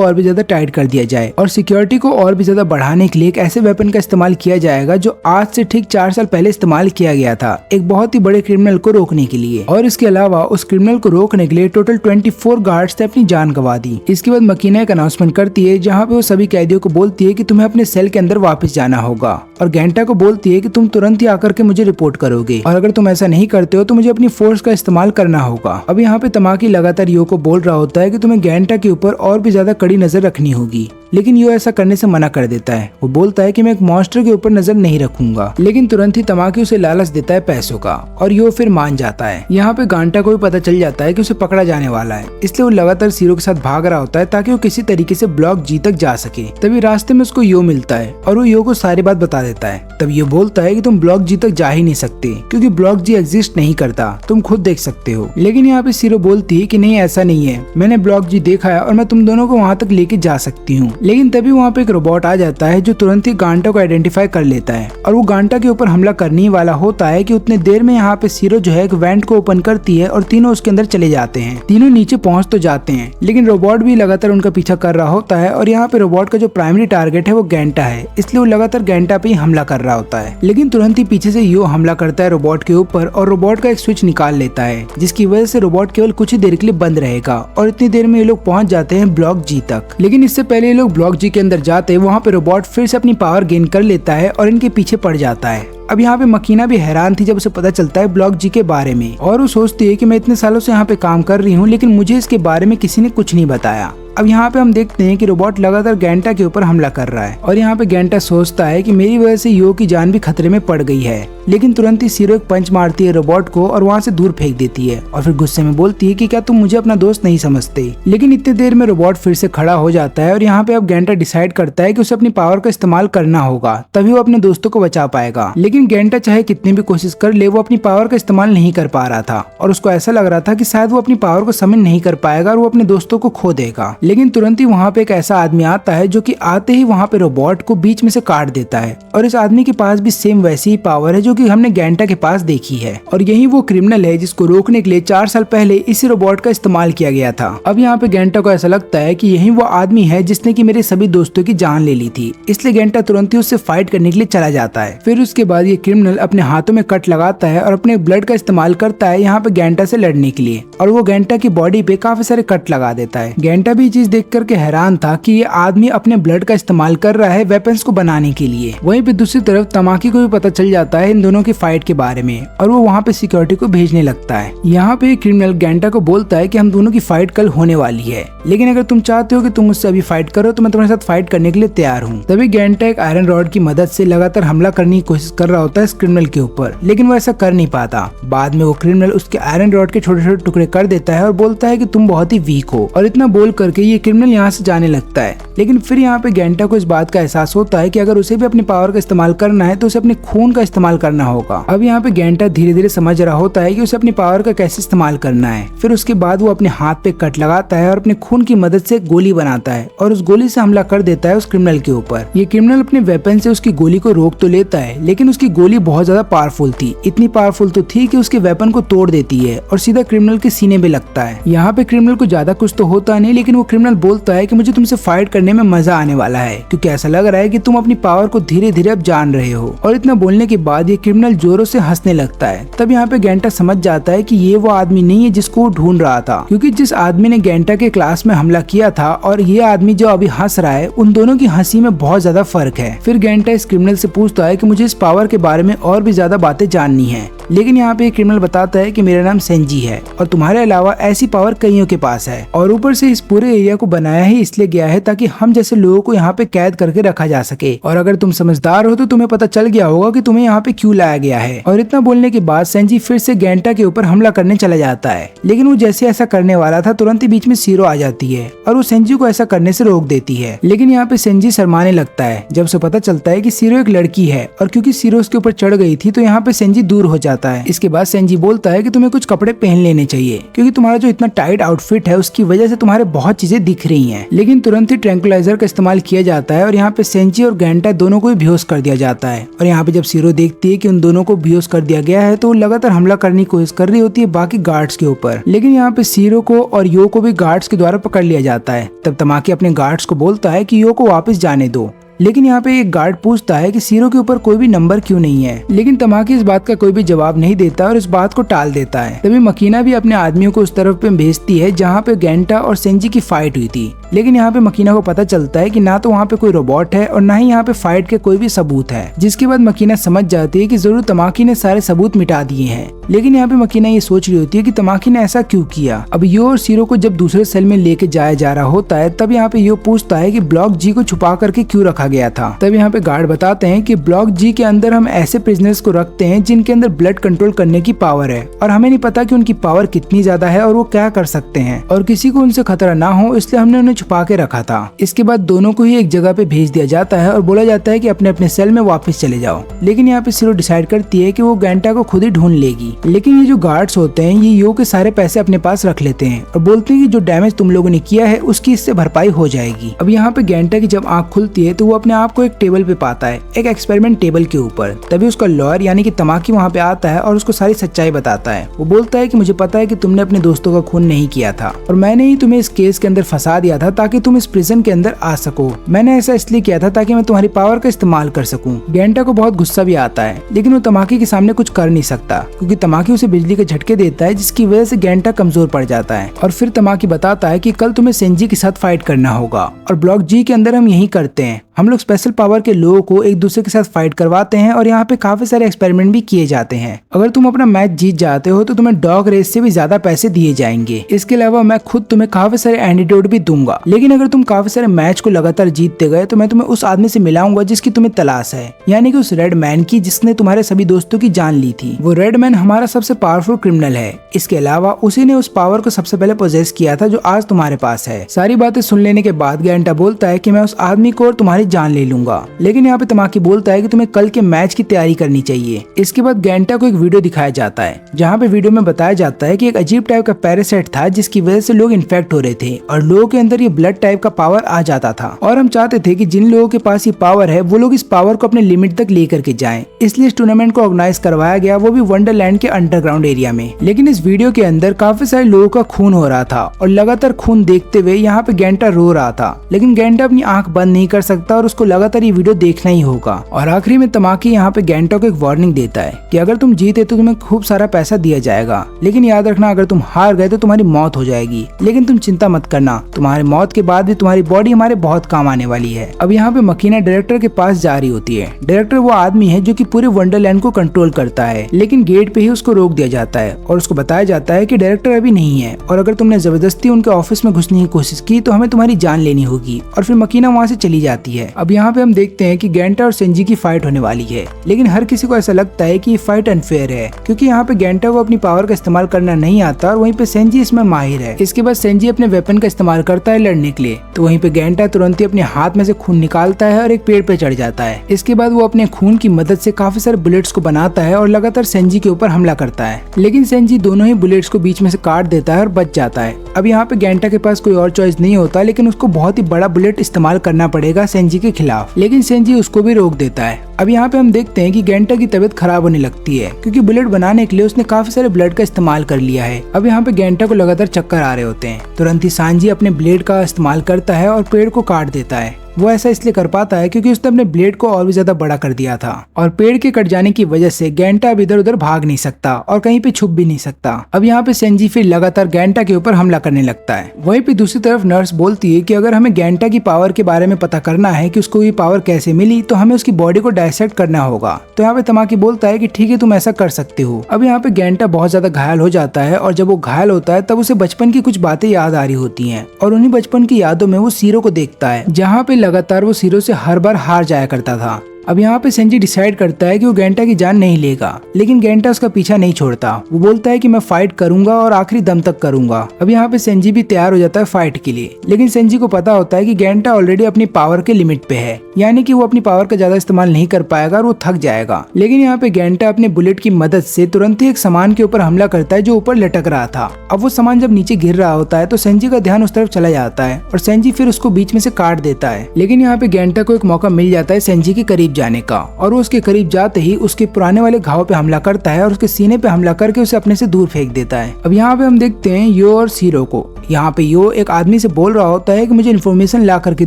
और भी ज्यादा टाइट कर दिया जाए और सिक्योरिटी को और भी ज्यादा बढ़ाने के लिए एक ऐसे वेपन का इस्तेमाल किया जाएगा जो आज से ठीक 4 साल पहले इस्तेमाल किया गया था एक बहुत ही बड़े क्रिमिनल को रोकने के लिए। और इसके अलावा उस क्रिमिनल को रोकने के लिए टोटल 24 गार्ड्स ने अपनी जान गंवा दी। इसके बाद मकीना एक अनाउंसमेंट करती है जहाँ पे वो सभी कैदियों को बोलती है कि तुम्हें अपने सेल के अंदर वापस जाना होगा और गेंटा को बोलती है कि तुम तुरंत ही आकर के मुझे रिपोर्ट करोगे और अगर तुम ऐसा नहीं करते हो तो मुझे अपनी फोर्स का इस्तेमाल करना होगा। अब यहाँ पे तमाकी लगातार यो को बोल रहा होता है कि तुम्हें गेंटा के ऊपर और भी ज्यादा कड़ी नजर रखनी होगी, लेकिन यो ऐसा करने से मना कर देता है। वो बोलता है कि मैं एक मॉन्स्टर के ऊपर नजर नहीं रखूंगा, लेकिन तुरंत ही तमाकी उसे लालच देता है पैसों का और यो फिर मान जाता है। यहाँ पे गेंटा को भी पता चल जाता है कि उसे पकड़ा जाने वाला है, इसलिए वो लगातार सीरो के साथ भाग रहा होता है ताकि वो किसी तरीके से ब्लॉक जी तक जा सके। तभी रास्ते में उसको यो मिलता है और वो यो को सारी बात बता देता है। तब ये बोलता है कि तुम ब्लॉक जी तक जा ही नहीं सकते क्योंकि ब्लॉक जी एग्जिस्ट नहीं करता, तुम खुद देख सकते हो। लेकिन यहाँ पे सीरो बोलती है कि नहीं ऐसा नहीं है, मैंने ब्लॉक जी देखा है और मैं तुम दोनों को वहाँ तक लेके जा सकती हूँ। लेकिन तभी वहाँ पे एक रोबोट आ जाता है जो तुरंत ही गेंटा को आइडेंटिफाई कर लेता है और वो गेंटा के ऊपर हमला करने वाला होता है कि उतने देर में यहाँ पे सीरो जो है एक वेंट को ओपन करती है और तीनों उसके अंदर चले जाते हैं। तीनों नीचे पहुंच तो जाते हैं लेकिन रोबोट भी लगातार उनका पीछा कर रहा होता है और यहाँ पे रोबोट का जो प्राइमरी टारगेट है वो गेंटा है, इसलिए वो लगातार गेंटा पे ही हमला कर रहा होता है। लेकिन तुरंत ही पीछे से यो हमला करता है रोबोट के ऊपर और रोबोट का एक स्विच निकाल लेता है जिसकी वजह से रोबोट केवल कुछ ही देर के लिए बंद रहेगा और इतनी देर में ये लोग पहुंच जाते हैं ब्लॉक जी तक। लेकिन इससे पहले ये लोग ब्लॉक जी के अंदर जाते हैं वहाँ पे रोबोट फिर से अपनी पावर गेन कर लेता है और इनके पीछे पड़ जाता है। अब यहाँ पे मकीना भी हैरान थी जब उसे पता चलता है ब्लॉक जी के बारे में और वो सोचती है कि मैं इतने सालों से यहाँ पे काम कर रही हूँ लेकिन मुझे इसके बारे में किसी ने कुछ नहीं बताया। अब यहाँ पे हम देखते हैं कि रोबोट लगातार गेंटा के ऊपर हमला कर रहा है और यहाँ पे गेंटा सोचता है कि मेरी वजह से यो की जान भी खतरे में पड़ गई है, लेकिन तुरंत ही सीरो एक पंच मारती है रोबोट को और वहाँ से दूर फेंक देती है और फिर गुस्से में बोलती है कि क्या तुम मुझे अपना दोस्त नहीं समझते। लेकिन इतनी देर में रोबोट फिर से खड़ा हो जाता है और यहाँ पे अब गेंटा डिसाइड करता है कि उसे अपनी पावर का इस्तेमाल करना होगा तभी वो अपने दोस्तों को बचा पाएगा। लेकिन गेंटा चाहे कितनी भी कोशिश कर ले वो अपनी पावर का इस्तेमाल नहीं कर पा रहा था और उसको ऐसा लग रहा था कि शायद वो अपनी पावर को समन नहीं कर पाएगा और वो अपने दोस्तों को खो देगा। लेकिन तुरंत ही वहाँ पे एक ऐसा आदमी आता है जो कि आते ही वहाँ पे रोबोट को बीच में से काट देता है और इस आदमी के पास भी सेम वैसी ही पावर है जो कि हमने गेंटा के पास देखी है और यही वो क्रिमिनल है जिसको रोकने के लिए 4 साल पहले इसी रोबोट का इस्तेमाल किया गया था। अब यहाँ पे गेंटा को ऐसा लगता है कि यही वो आदमी है जिसने कि मेरे सभी दोस्तों की जान ले ली थी, इसलिए गेंटा तुरंत ही उससे फाइट करने के लिए चला जाता है। फिर उसके बाद ये क्रिमिनल अपने हाथों में कट लगाता है और अपने ब्लड का इस्तेमाल करता है यहाँ पे गेंटा से लड़ने के लिए और वो गेंटा की बॉडी पे काफी सारे कट लगा देता है। गेंटा भी चीज देख करके हैरान था कि ये आदमी अपने ब्लड का इस्तेमाल कर रहा है वेपन्स को बनाने के लिए। वहीं पे दूसरी तरफ तमाकी को भी पता चल जाता है इन दोनों की फाइट के बारे में और वो वहाँ पे सिक्योरिटी को भेजने लगता है। यहाँ पे क्रिमिनल गेंटा को बोलता है कि हम दोनों की फाइट कल होने वाली है, लेकिन अगर तुम चाहते हो कि तुम मुझसे अभी फाइट करो तो मैं तुम्हारे साथ फाइट करने के लिए तैयार हूँ। तभी गेंटा एक आयरन रॉड की मदद से लगातार हमला करने की कोशिश कर रहा होता है इस क्रिमिनल के ऊपर, लेकिन वो ऐसा कर नहीं पाता। बाद में वो क्रिमिनल उसके आयरन रॉड के छोटे छोटे टुकड़े कर देता है और बोलता है कि तुम बहुत ही वीक हो और इतना बोल करके ये क्रिमिनल यहाँ से जाने लगता है। लेकिन फिर यहाँ पे गेंटा को इस बात का एहसास होता है कि अगर उसे भी अपनी पावर का इस्तेमाल करना है तो उसे अपने खून का इस्तेमाल करना होगा। अब यहाँ पे गेंटा धीरे धीरे समझ रहा होता है कि उसे अपनी पावर का कैसे इस्तेमाल करना है। फिर उसके बाद वो अपने हाथ पे कट लगाता है और अपने खून की मदद से गोली बनाता है और उस गोली से हमला कर देता है उस क्रिमिनल के ऊपर। ये क्रिमिनल अपने वेपन से उसकी गोली को रोक तो लेता है, लेकिन उसकी गोली बहुत ज्यादा पावरफुल थी, इतनी पावरफुल तो थी कि उसके वेपन को तोड़ देती है और सीधा क्रिमिनल के सीने में लगता है। यहाँ पे क्रिमिनल को ज्यादा कुछ तो होता नहीं, लेकिन वो क्रिमिनल बोलता है कि मुझे तुमसे फाइट करने में मजा आने वाला है, क्योंकि ऐसा लग रहा है कि तुम अपनी पावर को धीरे धीरे अब जान रहे हो। और इतना बोलने के बाद ये क्रिमिनल जोरों से हंसने लगता है। तब यहाँ पे गेंटा समझ जाता है कि ये वो आदमी नहीं है जिसको वो ढूंढ रहा था, क्योंकि जिस आदमी ने गेंटा के क्लास में हमला किया था और ये आदमी जो अभी हंस रहा है, उन दोनों की हंसी में बहुत ज्यादा फर्क है। फिर गेंटा इस क्रिमिनल से पूछता है कि मुझे इस पावर के बारे में और भी ज्यादा बातें जाननी है, लेकिन यहाँ पे क्रिमिनल बताता है कि मेरा नाम सेंजी है और तुम्हारे अलावा ऐसी पावर कईयों के पास है, और ऊपर से इस पूरे एरिया को बनाया ही इसलिए गया है ताकि हम जैसे लोगों को यहाँ पे कैद करके रखा जा सके। और अगर तुम समझदार हो तो तुम्हें पता चल गया होगा कि तुम्हें यहाँ पे क्यों लाया गया है। और इतना बोलने के बाद सेंजी फिर से गेंटा के ऊपर हमला करने चला जाता है, लेकिन वो जैसे ऐसा करने वाला था तुरंत ही बीच में सीरो आ जाती है और वो सेंजी को ऐसा करने से रोक देती है। लेकिन यहाँ पे सेंजी शर्माने लगता है जब उसे पता चलता है कि सीरो एक लड़की है, और क्योंकि सीरो उसके ऊपर चढ़ गई थी तो यहाँ पे सेंजी दूर हो जाता है। इसके बाद सेंजी बोलता है कि तुम्हें कुछ कपड़े पहन लेने चाहिए, क्योंकि तुम्हारा जो इतना टाइट आउटफिट है उसकी वजह से तुम्हारे बहुत चीजें दिख रही हैं। लेकिन तुरंत ही ट्रैंकुलाइजर का इस्तेमाल किया जाता है और यहाँ पे सेंजी और गेंटा दोनों को भी बेहोश कर दिया जाता है। और यहाँ पे जब सीरो देखती है कि उन दोनों को बेहोश कर दिया गया है तो वो लगातार हमला करने की कोशिश कर रही होती है बाकी गार्ड्स के ऊपर, लेकिन यहाँ पे सीरो को और यो को भी गार्ड्स के द्वारा पकड़ लिया जाता है। तब तमाकी अपने गार्ड्स को बोलता है कि यो को वापस जाने दो, लेकिन यहाँ पे एक गार्ड पूछता है कि सीरो के ऊपर कोई भी नंबर क्यों नहीं है, लेकिन तमाकी इस बात का कोई भी जवाब नहीं देता और इस बात को टाल देता है। तभी मकीना भी अपने आदमियों को उस तरफ पे भेजती है जहाँ पे गेंटा और सेंजी की फाइट हुई थी, लेकिन यहाँ पे मकीना को पता चलता है कि ना तो वहाँ पे कोई रोबोट है और ना ही यहाँ पे फाइट के कोई भी सबूत है, जिसके बाद मकीना समझ जाती है कि जरूर तमाकी ने सारे सबूत मिटा दिए हैं। लेकिन यहाँ पे मकीना ये सोच रही होती है कि तमाकी ने ऐसा क्यों किया। अब यो और सीरो को जब दूसरे सेल में लेके जाया जा रहा होता है तब यहाँ पे यो पूछता है कि ब्लॉक जी को छुपा करके क्यों रखा गया था। तब यहाँ पे गार्ड बताते हैं कि ब्लॉक जी के अंदर हम ऐसे प्रिजनर्स को रखते हैं जिनके अंदर ब्लड कंट्रोल करने की पावर है, और हमें नहीं पता कि उनकी पावर कितनी ज्यादा है और वो क्या कर सकते हैं, और किसी को उनसे खतरा ना हो इसलिए हमने उन्हें छुपा के रखा था। इसके बाद दोनों को ही एक जगह पे भेज दिया जाता है और बोला जाता है कि अपने अपने सेल में वापस चले जाओ। लेकिन यहाँ पे सीरो डिसाइड करती है कि वो गेंटा को खुद ही ढूंढ लेगी, लेकिन ये जो गार्ड्स होते हैं ये यो के सारे पैसे अपने पास रख लेते हैं और बोलते हैं कि जो डैमेज तुम लोगों ने किया है उसकी इससे भरपाई हो जाएगी। अब यहाँ पे गेंटा की जब आँख खुलती है तो वो अपने आप को एक टेबल पे पाता है, एक एक्सपेरिमेंट टेबल के ऊपर। तभी उसका लॉयर यानी कि तमाकी वहाँ पे आता है और उसको सारी सच्चाई बताता है। वो बोलता है कि मुझे पता है कि तुमने अपने दोस्तों का खून नहीं किया था और मैंने ही तुम्हें इस केस के अंदर फंसा दिया था ताकि तुम इस प्रिजन के अंदर आ सको। मैंने ऐसा इसलिए किया था ताकि मैं तुम्हारी पावर का इस्तेमाल कर सकूं। गेंटा को बहुत गुस्सा भी आता है, लेकिन वो तमाकी के सामने कुछ कर नहीं सकता क्योंकि तमाकी उसे बिजली के झटके देता है, जिसकी वजह से गेंटा कमजोर पड़ जाता है। और फिर तमाकी बताता है कि कल तुम्हें सेंजी के साथ फाइट करना होगा और ब्लॉक जी के अंदर हम यही करते हैं, हम लोग स्पेशल पावर के लोगों को एक दूसरे के साथ फाइट करवाते हैं और यहाँ पे काफी सारे एक्सपेरिमेंट भी किए जाते हैं। अगर तुम अपना मैच जीत जाते हो तो तुम्हें डॉग रेस से भी ज्यादा पैसे दिए जाएंगे। इसके अलावा मैं खुद तुम्हें काफी सारे एंटीडोट भी दूंगा, लेकिन अगर तुम काफी सारे मैच को लगातार जीतते गए तो मैं तुम्हें उस आदमी से मिलाऊंगा जिसकी तुम्हें तलाश है, यानी कि उस रेड मैन की जिसने तुम्हारे सभी दोस्तों की जान ली थी। वो रेड मैन हमारा सबसे पावरफुल क्रिमिनल है। इसके अलावा उसी ने उस पावर को सबसे पहले पोजेस किया था जो आज तुम्हारे पास है। सारी बातें सुन लेने के बाद गेंटा बोलता है कि मैं उस आदमी को और तुम्हारी जान ले लूंगा, लेकिन यहाँ पे तमाकी बोलता है कि तुम्हें कल के मैच की तैयारी करनी चाहिए। इसके बाद गेंटा को एक वीडियो दिखाया जाता है जहाँ पे वीडियो में बताया जाता है कि एक अजीब टाइप का पैरासाइट था जिसकी वजह से लोग इन्फेक्ट हो रहे थे और लोगों के अंदर ये ब्लड टाइप का पावर आ जाता था, और हम चाहते थे कि जिन लोगों के पास ये पावर है वो लोग इस पावर को अपने लिमिट तक लेकर के जाएं। इसलिए इस टूर्नामेंट को ऑर्गेनाइज करवाया गया, वो भी वंडरलैंड के अंडरग्राउंड एरिया में। लेकिन इस वीडियो के अंदर काफी सारे लोगों का खून हो रहा था और लगातार खून देखते हुए यहाँ पे गेंटा रो रहा था, लेकिन गेंटा अपनी आंख बंद नहीं कर सकता और उसको लगातार ये वीडियो देखना ही होगा। और आखिरी में तमाकी यहाँ पे गेंटा को एक वार्निंग देता है कि अगर तुम जीते तो तुम्हें खूब सारा पैसा दिया जाएगा, लेकिन याद रखना अगर तुम हार गए तो तुम्हारी मौत हो जाएगी। लेकिन तुम चिंता मत करना, तुम्हारी मौत के बाद भी तुम्हारी बॉडी हमारे बहुत काम आने वाली है। अब यहाँ पे मकीना डायरेक्टर के पास जा रही होती है। डायरेक्टर वो आदमी है जो कि पूरे वंडरलैंड को कंट्रोल करता है, लेकिन गेट पे ही उसको रोक दिया जाता है और उसको बताया जाता है कि डायरेक्टर अभी नहीं है और अगर तुमने जबरदस्ती उनके ऑफिस में घुसने की कोशिश की तो हमें तुम्हारी जान लेनी होगी। और फिर मकीना वहाँ से चली जाती है। अब यहाँ पे हम देखते हैं कि गेंटा और सेंजी की फाइट होने वाली है, लेकिन हर किसी को ऐसा लगता है कि ये फाइट अनफेयर है क्योंकि यहाँ पे गेंटा को अपनी पावर का इस्तेमाल करना नहीं आता और वहीं पे सेंजी इसमें माहिर है। इसके बाद सेंजी अपने वेपन का इस्तेमाल करता है लड़ने के लिए, तो वहीं पे गेंटा तुरंत ही अपने हाथ में से खून निकालता है और एक पेड़ पे चढ़ जाता है। इसके बाद वो अपने खून की मदद से काफी सारे बुलेट्स को बनाता है और लगातार सेंजी के ऊपर हमला करता है, लेकिन सेंजी दोनों ही बुलेट्स को बीच में से काट देता है और बच जाता है। अब यहाँ पे गेंटा के पास कोई और चॉइस नहीं होता, लेकिन उसको बहुत ही बड़ा बुलेट इस्तेमाल करना पड़ेगा सेंजी के खिलाफ, लेकिन सेंजी उसको भी रोक देता है। अब यहाँ पे हम देखते हैं कि गेंटा की तबीयत खराब होने लगती है क्योंकि बुलेट बनाने के लिए उसने काफी सारे ब्लड का इस्तेमाल कर लिया है। अब यहाँ पे गेंटा को लगातार चक्कर आ रहे होते हैं। तुरंत ही सांजी अपने ब्लेड का इस्तेमाल करता है और पेड़ को काट देता है। वो ऐसा इसलिए कर पाता है क्योंकि उसने अपने ब्लेड को और भी ज्यादा बड़ा कर दिया था और पेड़ के कट जाने की वजह से गेंटा अब इधर उधर भाग नहीं सकता और कहीं पे छुप भी नहीं सकता। अब यहाँ पे सेंजी फिर लगातार गेंटा के ऊपर हमला करने लगता है। वहीं पे दूसरी तरफ नर्स बोलती है कि अगर हमें गेंटा की पावर के बारे में पता करना है कि उसको ये पावर कैसे मिली तो हमें उसकी बॉडी को डायसेक्ट करना होगा। तो यहाँ पे तमाकी बोलता है कि ठीक है, तुम ऐसा कर सकते हो। अब यहाँ पे गेंटा बहुत ज्यादा घायल हो जाता है और जब वो घायल होता है तब उसे बचपन की कुछ बातें याद आ रही होती हैं और उन्हीं बचपन की यादों में वो सीरो को देखता है, जहाँ पे लगातार वो सीरो से हर बार हार जाया करता था। अब यहाँ पे सेंजी डिसाइड करता है कि वो गेंटा की जान नहीं लेगा, लेकिन गेंटा उसका पीछा नहीं छोड़ता। वो बोलता है कि मैं फाइट करूंगा और आखिरी दम तक करूंगा। अब यहाँ पे सेंजी भी तैयार हो जाता है फाइट के लिए, लेकिन सेंजी को पता होता है कि गेंटा ऑलरेडी अपनी पावर के लिमिट पे है, यानी कि वो अपनी पावर का ज्यादा इस्तेमाल नहीं कर पाएगा और वो थक जाएगा। लेकिन यहाँ पे गेंटा अपने बुलेट की मदद से तुरंत ही एक सामान के ऊपर हमला करता है जो ऊपर लटक रहा था। अब वो सामान जब नीचे गिर रहा होता है तो सेंजी का ध्यान उस तरफ चला जाता है और सेंजी फिर उसको बीच में से काट देता है। लेकिन यहाँ पे गेंटा को एक मौका मिल जाता है सेंजी के करीब जाने का और वो उसके करीब जाते ही उसके पुराने वाले घाव पे हमला करता है और उसके सीने पे हमला करके उसे अपने से दूर फेंक देता है। अब यहाँ पे हम देखते हैं यो और सीरो को। यहाँ पे यो एक आदमी से बोल रहा होता है कि मुझे इन्फॉर्मेशन ला करके